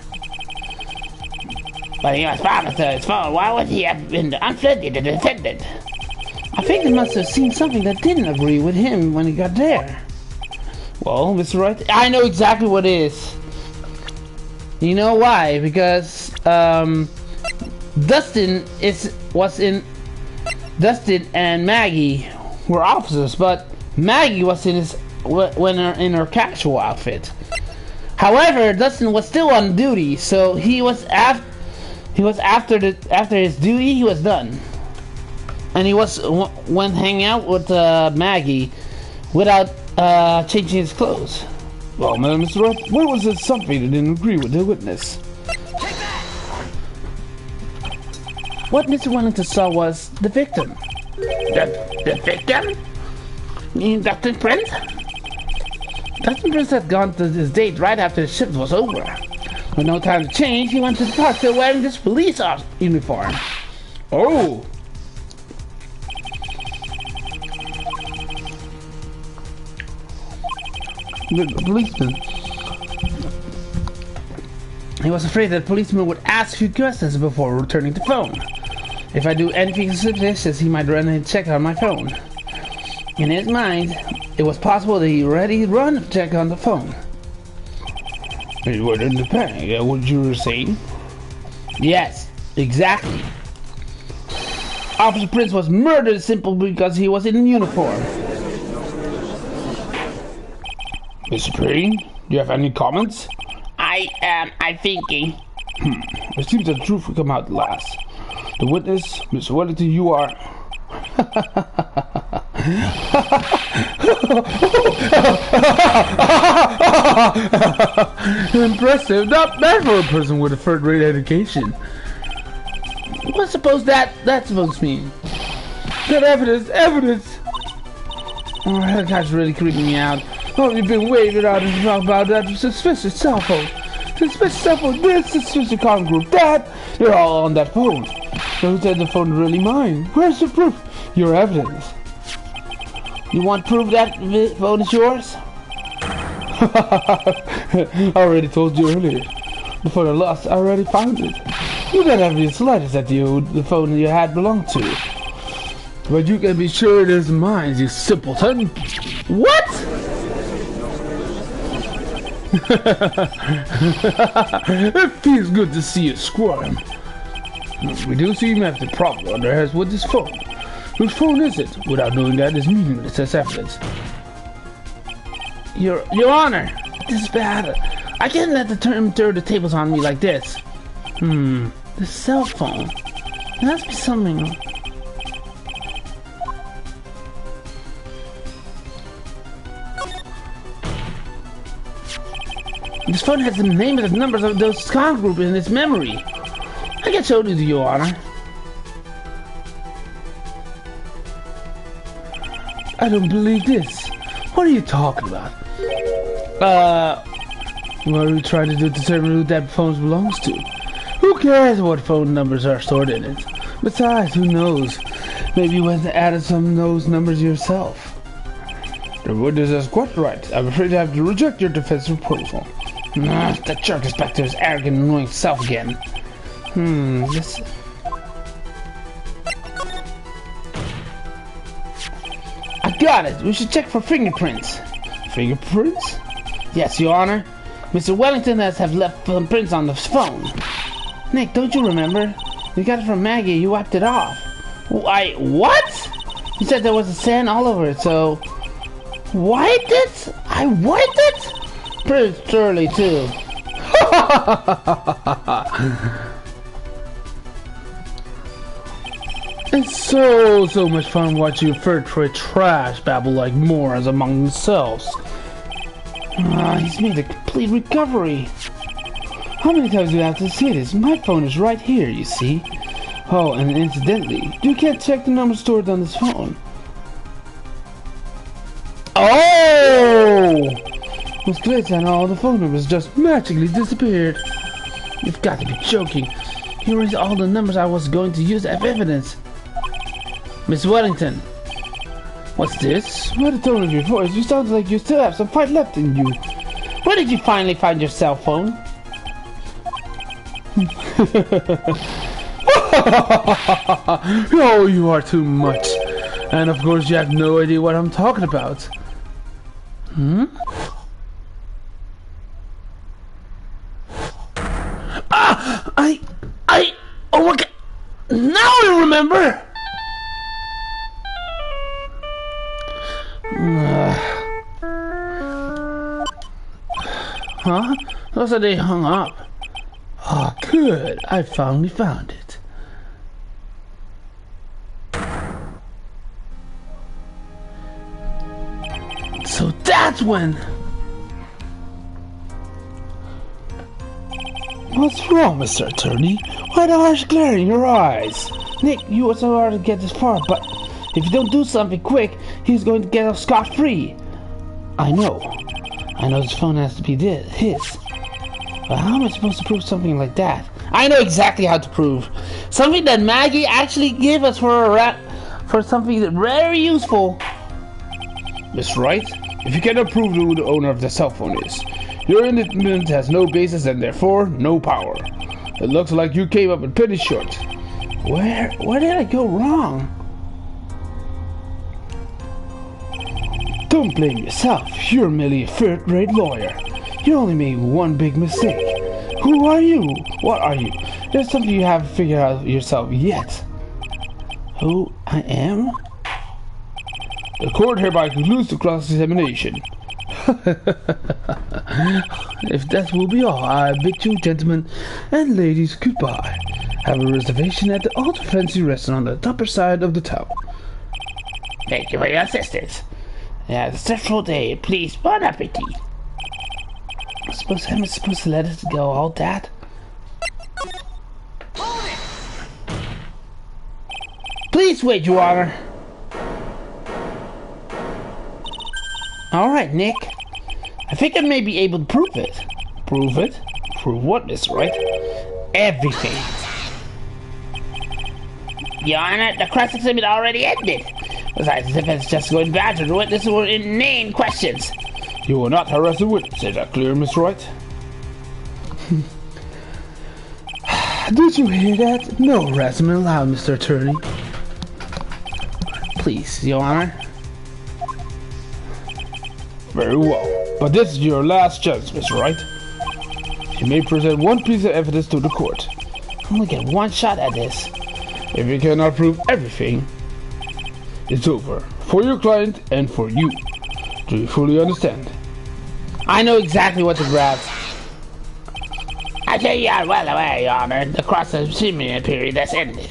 But he was promised his phone. Why would he have been unfriendly to the defendant? I think they must have seen something that didn't agree with him when he got there. Well, Mr. Wright, I know exactly what it is. You know why? Because Dustin and Maggie were officers, but Maggie was in her casual outfit. However, Dustin was still on duty, so he was after his duty. He was done, and he went hang out with Maggie without changing his clothes. Well, Madam Mr. Wright, what was it something that didn't agree with the witness? What Mr. Wellington saw was the victim. The victim? You mean Dustin Prince? Dustin Prince had gone to his date right after his shift was over. With no time to change, he went to the park still wearing this police uniform. Oh! The policeman. He was afraid that the policeman would ask a few questions before returning the phone. If I do anything suspicious, he might run and check on my phone. In his mind, it was possible that he already run to check on the phone. You were in the panic, what you were saying? Yes, exactly. Officer Prince was murdered simply because he was in uniform. Mr. Payne, do you have any comments? I'm thinking. It seems that the truth will come out last. The witness, Mr. Wellington, you are... Impressive. Not bad for a person with a third-rate education. What's supposed that supposed to mean? Good evidence. Oh, that guy's really creeping me out. Oh, you've been waving out and talk about that suspicious cell phone. Suspicious cell phone this, suspicious con group that. You're all on that phone. So who said the phone really mine? Where's the proof? Your evidence. You want proof that the phone is yours? I already told you earlier. Before I lost, I already found it. You don't have the slightest idea the phone you had belonged to. But you can be sure it is mine, you simpleton. What? It feels good to see you squirm. We do seem to have the problem under us with this phone. Whose phone is it? Without knowing that is meaningless as evidence. Your Honor, this is bad. I can't let the turn the tables on me like this. The cell phone. There has to be something. This phone has the name and the numbers of those con group in its memory. I can show it to you, Your Honor. I don't believe this. What are you talking about? What are we trying to do to determine who that phone belongs to? Who cares what phone numbers are stored in it? Besides, who knows? Maybe you went and added some of those numbers yourself. The witness is quite right. I'm afraid I have to reject your defense proposal. That jerk is back to his arrogant, annoying self again. This... I got it! We should check for fingerprints. Fingerprints? Yes, Your Honor. Mr. Wellington has left prints on the phone. Nick, don't you remember? You got it from Maggie. You wiped it off. What? You said there was a sand all over it, so... Wiped it? I wiped it? Pretty thoroughly, too. It's so much fun watching your third trade trash babble like morons among themselves. He's made a complete recovery. How many times do I have to say this? My phone is right here, you see. Oh, and incidentally, you can't check the number stored on this phone. Oh! With glitch and all, the phone numbers just magically disappeared. You've got to be joking. He erased all the numbers I was going to use as evidence. Miss Wellington. What's this? By the tone of your voice, you sound like you still have some fight left in you. Where did you finally find your cell phone? Oh, you are too much. And of course you have no idea what I'm talking about. Hmm? Oh my god! Now I remember! Huh? Looks like they hung up. Oh, good. I finally found it. So that's when... What's wrong, Mr. Attorney? Why the harsh glare in your eyes? Nick, you were so hard to get this far, but if you don't do something quick, he's going to get off scot-free. I know this phone has to be his. But how am I supposed to prove something like that? I know exactly how to prove. Something that Maggie actually gave us for something that very useful. Miss Wright, if you cannot prove who the owner of the cell phone is, your indictment has no basis and therefore no power. It looks like you came up a penny short. Where did I go wrong? Don't blame yourself. You're merely a third-rate lawyer. You only made one big mistake. Who are you? What are you? There's something you haven't figured out yourself yet. Who I am? The court hereby concludes the cross-examination. If that will be all, I bid you gentlemen and ladies goodbye. Have a reservation at the ultra-fancy restaurant on the upper side of the town. Thank you for your assistance. Yeah, the stressful day. Please, bon appetit. I'm supposed to let it go all that? Please wait, Your Honor. Alright, Nick. I think I may be able to prove it. Prove it? Prove what, Miss Wright? Everything. Your Honor, the cross-examination already ended. Besides, the defense just going bad to the witness were inane questions. You will not harass the witness, is that clear, Miss Wright? Did you hear that? No harassment allowed, Mr. Attorney. Please, Your Honor. Very well, but this is your last chance, Miss Wright. You may present one piece of evidence to the court. I only get one shot at this. If you cannot prove everything, it's over. For your client and for you. Do you fully understand? I know exactly what to grab. I tell you are well aware, Your Honor, the cross-examination period has ended.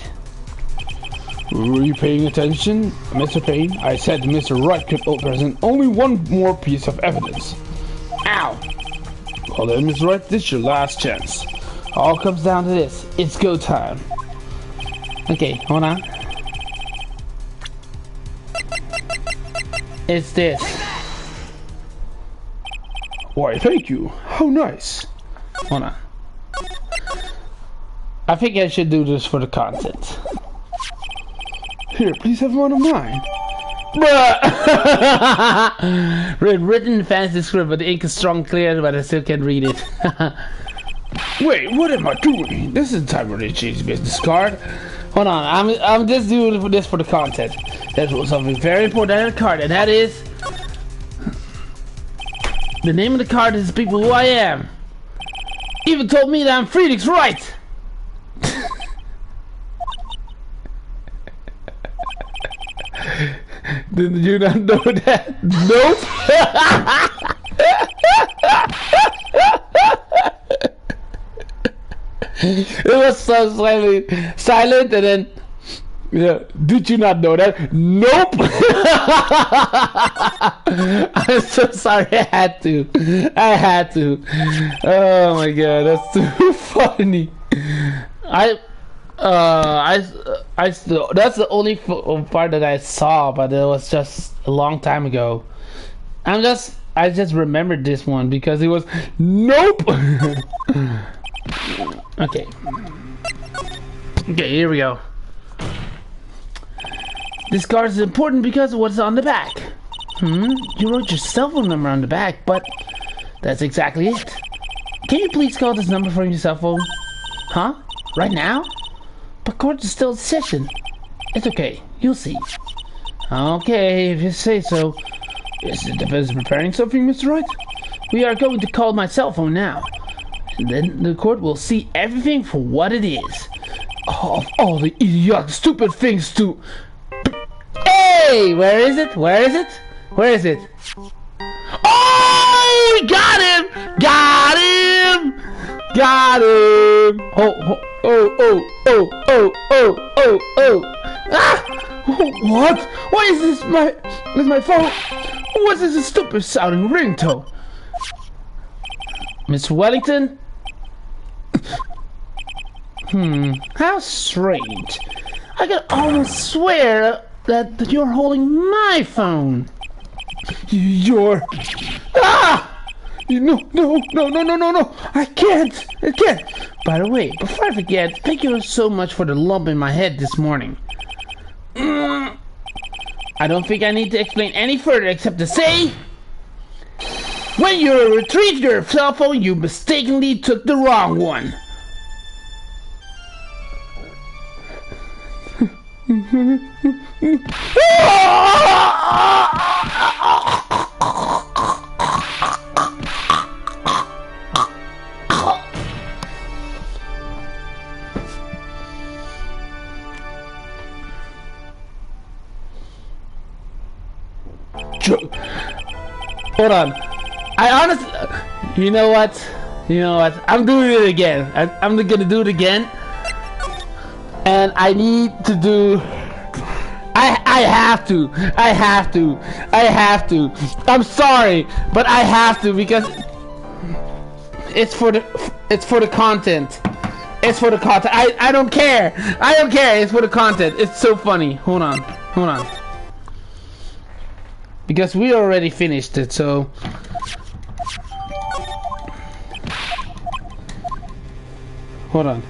Were you paying attention, Mr. Payne? I said Mr. Wright could present only one more piece of evidence. Ow! Well then, Mr. Wright, this is your last chance. All comes down to this. It's go time. Okay, hold on. It's this. Why, thank you. How nice. Hold on. I think I should do this for the content. Here, please have one of mine. Written fancy script, but the ink is strong, clear, but I still can't read it. Wait, what am I doing? This is the time when they change business card. Hold on, I'm just doing this for the content. There's something very important on the card, and that is the name of the card is people who I am. Even told me that I'm Phoenix, right? Did you not know that? Nope. It was so silent, and then, yeah. Did you not know that? Nope. I'm so sorry. I had to. Oh my god, that's too funny. I still. That's the only part that I saw, but it was just a long time ago. I just remembered this one because it was nope. Okay, here we go. This card is important because of what's on the back. You wrote your cell phone number on the back, but that's exactly it. Can you please call this number from your cell phone? Huh? Right now? But court is still in session. It's okay. You'll see. Okay, if you say so. Is the defense preparing something, Mr. Wright? We are going to call my cell phone now. And then the court will see everything for what it is. All the idiotic, stupid things to... Hey! Where is it? Where is it? Where is it? Oh! We got him! Got him! Got him! Oh! Ah! What? What is this? My phone? What is this stupid sounding ringtone? Miss Wellington? How strange. I can almost swear that you're holding my phone. You're... Ah! No. I can't. By the way, before I forget, thank you so much for the lump in my head this morning. I don't think I need to explain any further except to say... When you retrieved your cell phone, you mistakenly took the wrong one. Hold on. I honestly, you know what? I'm doing it again. I'm gonna do it again. And I need to do. I have to. I'm sorry, but I have to because it's for the content. It's for the content. I don't care. It's for the content. It's so funny. Hold on. Because we already finished it, so... Hold on.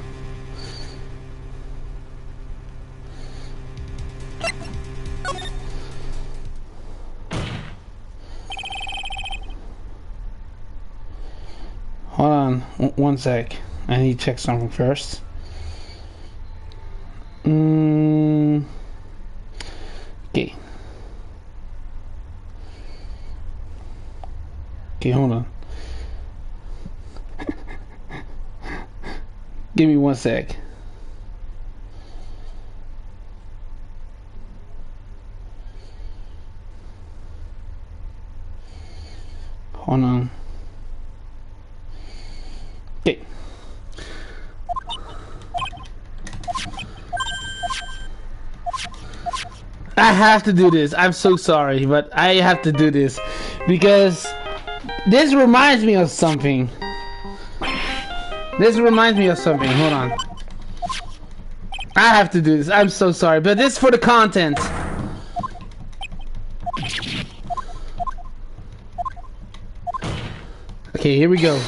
Hold on, one sec. I need to check something first. Okay. Okay, hold on. Give me one sec. Hold on. Okay. I have to do this. I'm so sorry, but I have to do this because this reminds me of something. Hold on. I have to do this. I'm so sorry, but this is for the content. Okay, here we go.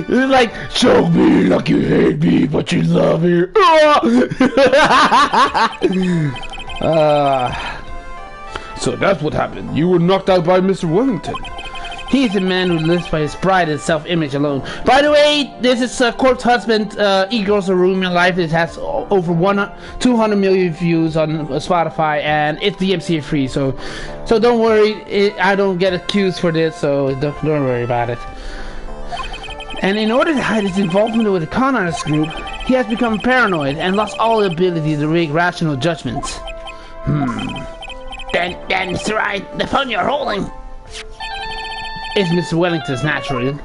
It's like, choke me like you hate me, but you love me. So that's what happened. You were knocked out by Mr. Wellington. He is a man who lives by his pride and self-image alone. By the way, this is Corpse Husband, E-Girls A Room in Life. It has over 200 million views on Spotify, and it's DMCA free, so don't worry, I don't get accused for this, so don't worry about it. And in order to hide his involvement with the con artist group, he has become paranoid and lost all ability to make rational judgments. Then, Mr. Wright, the phone you're holding is Mr. Wellington's, naturally.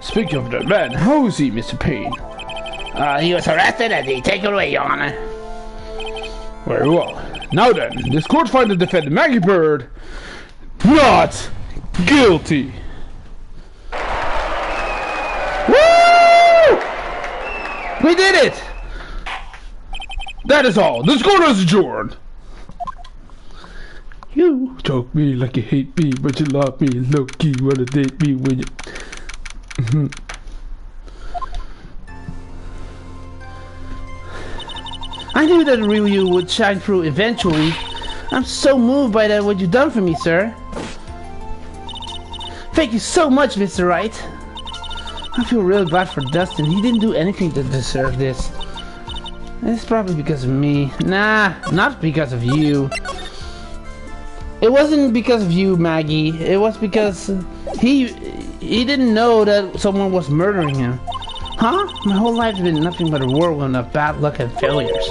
Speaking of that man, how is he, Mr. Payne? He was arrested and he taken away, Your Honor. Very well. Now then, this court finds the defendant Maggie Bird not guilty. Woo! We did it! That is all. This court is adjourned. You talk me like you hate me, but you love me low-key. Wanna date me when you... I knew that real you would shine through eventually. I'm so moved by that what you've done for me, sir. Thank you so much, Mr. Wright. I feel really bad for Dustin. He didn't do anything to deserve this. It's probably because of me. Nah, not because of you. It wasn't because of you, Maggie. It was because he didn't know that someone was murdering him. Huh? My whole life's been nothing but a whirlwind of bad luck and failures.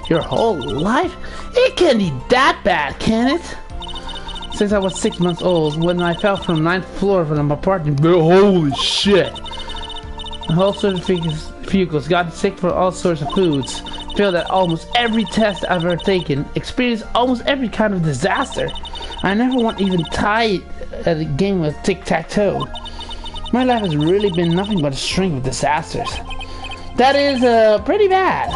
Your whole life? It can't be that bad, can it? Since I was 6 months old, when I fell from the 9th floor of an apartment. Holy shit! All sorts of vehicles, got sick for all sorts of foods, failed at almost every test I've ever taken, experienced almost every kind of disaster. I never won even tied at a game of tic-tac-toe. My life has really been nothing but a string of disasters. That is pretty bad.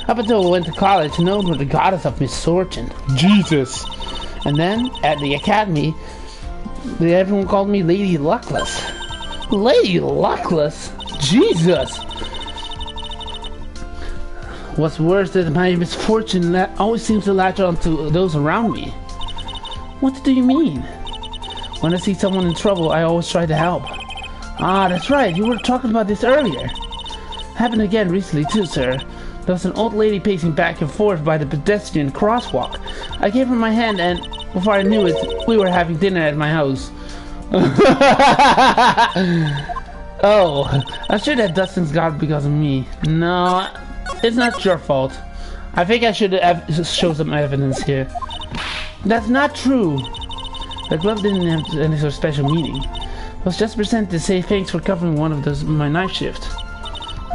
Up until I went to college, known for the goddess of misfortune. Jesus. And then, at the academy, everyone called me Lady Luckless. Lady Luckless? Jesus! What's worse is my misfortune that always seems to latch on to those around me. What do you mean? When I see someone in trouble, I always try to help. Ah, that's right, you were talking about this earlier. Happened again recently too, sir. There was an old lady pacing back and forth by the pedestrian crosswalk. I gave her my hand and, before I knew it, we were having dinner at my house. Oh, I'm sure that Dustin's got it because of me. No, it's not your fault. I think I should have shown some evidence here. That's not true. The glove didn't have any sort of special meaning. It was just presented to say thanks for covering one of my night shift.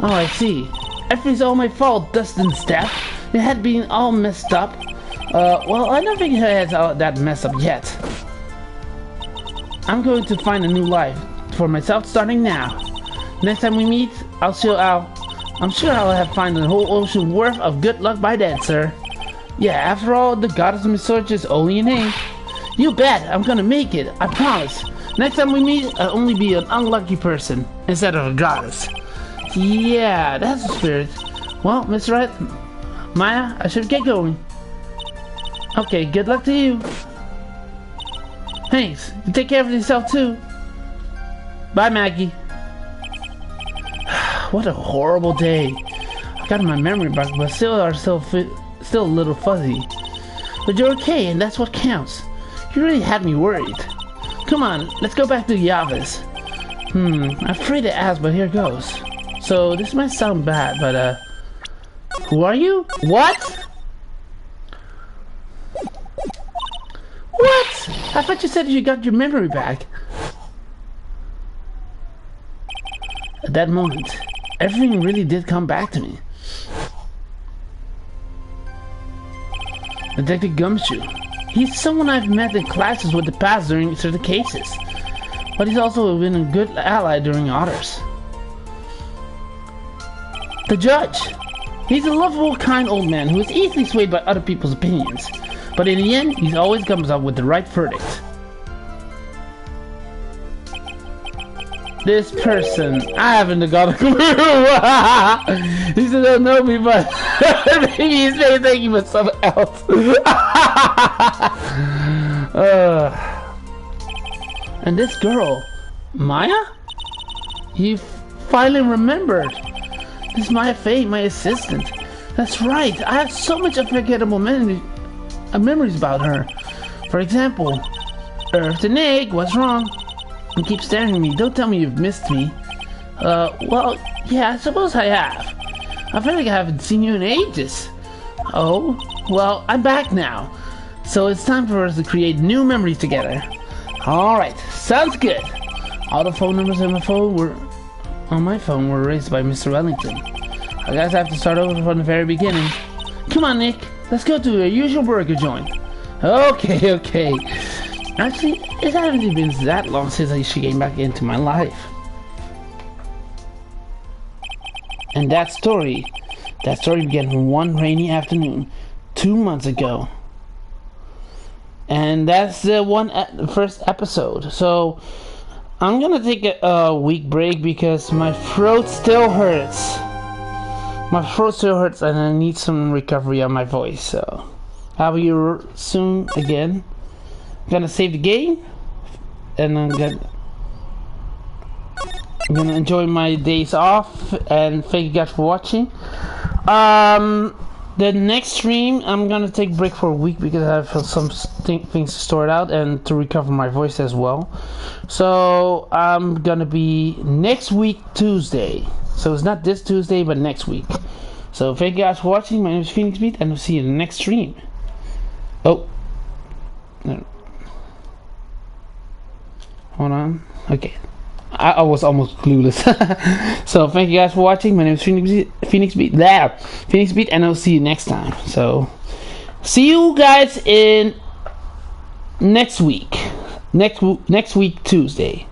Oh, I see. Everything's all my fault, Dustin's death. It had been all messed up. Well, I don't think it has all that messed up yet. I'm going to find a new life for myself starting now. Next time we meet, I'm sure I'll have found a whole ocean worth of good luck by then, sir. Yeah, after all, the goddess of misfortune is only a name. You bet, I'm gonna make it, I promise. Next time we meet, I'll only be an unlucky person instead of a goddess. Yeah, that's the spirit. Well, Mr. Wright, Maya, I should get going. Okay, good luck to you. Thanks, you take care of yourself too. Bye, Maggie. What a horrible day. I got my memory back, but still a little fuzzy. But you're okay, and that's what counts. You really had me worried. Come on, let's go back to the office. I'm afraid to ask, but here goes. So, this might sound bad, but, who are you? What? What? I thought you said you got your memory back. At that moment, everything really did come back to me. Detective Gumshoe. He's someone I've met in classes with the past during certain cases. But he's also been a good ally during others. The judge. He's a lovable, kind old man who is easily swayed by other people's opinions. But in the end, he always comes up with the right verdict. This person, I haven't got a clue. He still don't know me, but maybe he's thinking of someone else. And this girl, Maya? You finally remembered. This is Maya Fate, my assistant. That's right. I have so much unforgettable memories about her. For example, Earth and egg, what's wrong? You keep staring at me. Don't tell me you've missed me. Well, yeah, I suppose I have. I feel like I haven't seen you in ages. Oh, well, I'm back now. So it's time for us to create new memories together. Alright, sounds good. All the phone numbers on my phone were erased by Mr. Wellington. I guess I have to start over from the very beginning. Come on, Nick. Let's go to a usual burger joint. Okay. Actually, it hasn't been that long since she came back into my life. And that story began one rainy afternoon 2 months ago. And that's the first episode. So I'm gonna take a week break because my throat still hurts. And I need some recovery on my voice. So I'll be soon again. I'm gonna save the game, and I'm gonna enjoy my days off. And thank you guys for watching. The next stream, I'm gonna take a break for a week because I have some things to sort out and to recover my voice as well. So I'm gonna be next week Tuesday. So it's not this Tuesday, but next week. So thank you guys for watching. My name is PhoenixBeat, and we'll see you in the next stream. Oh, no. Hold on. Okay. I was almost clueless. So thank you guys for watching. My name is PhoenixBeat, and I'll see you next time. So see you guys in next week. Next week Tuesday.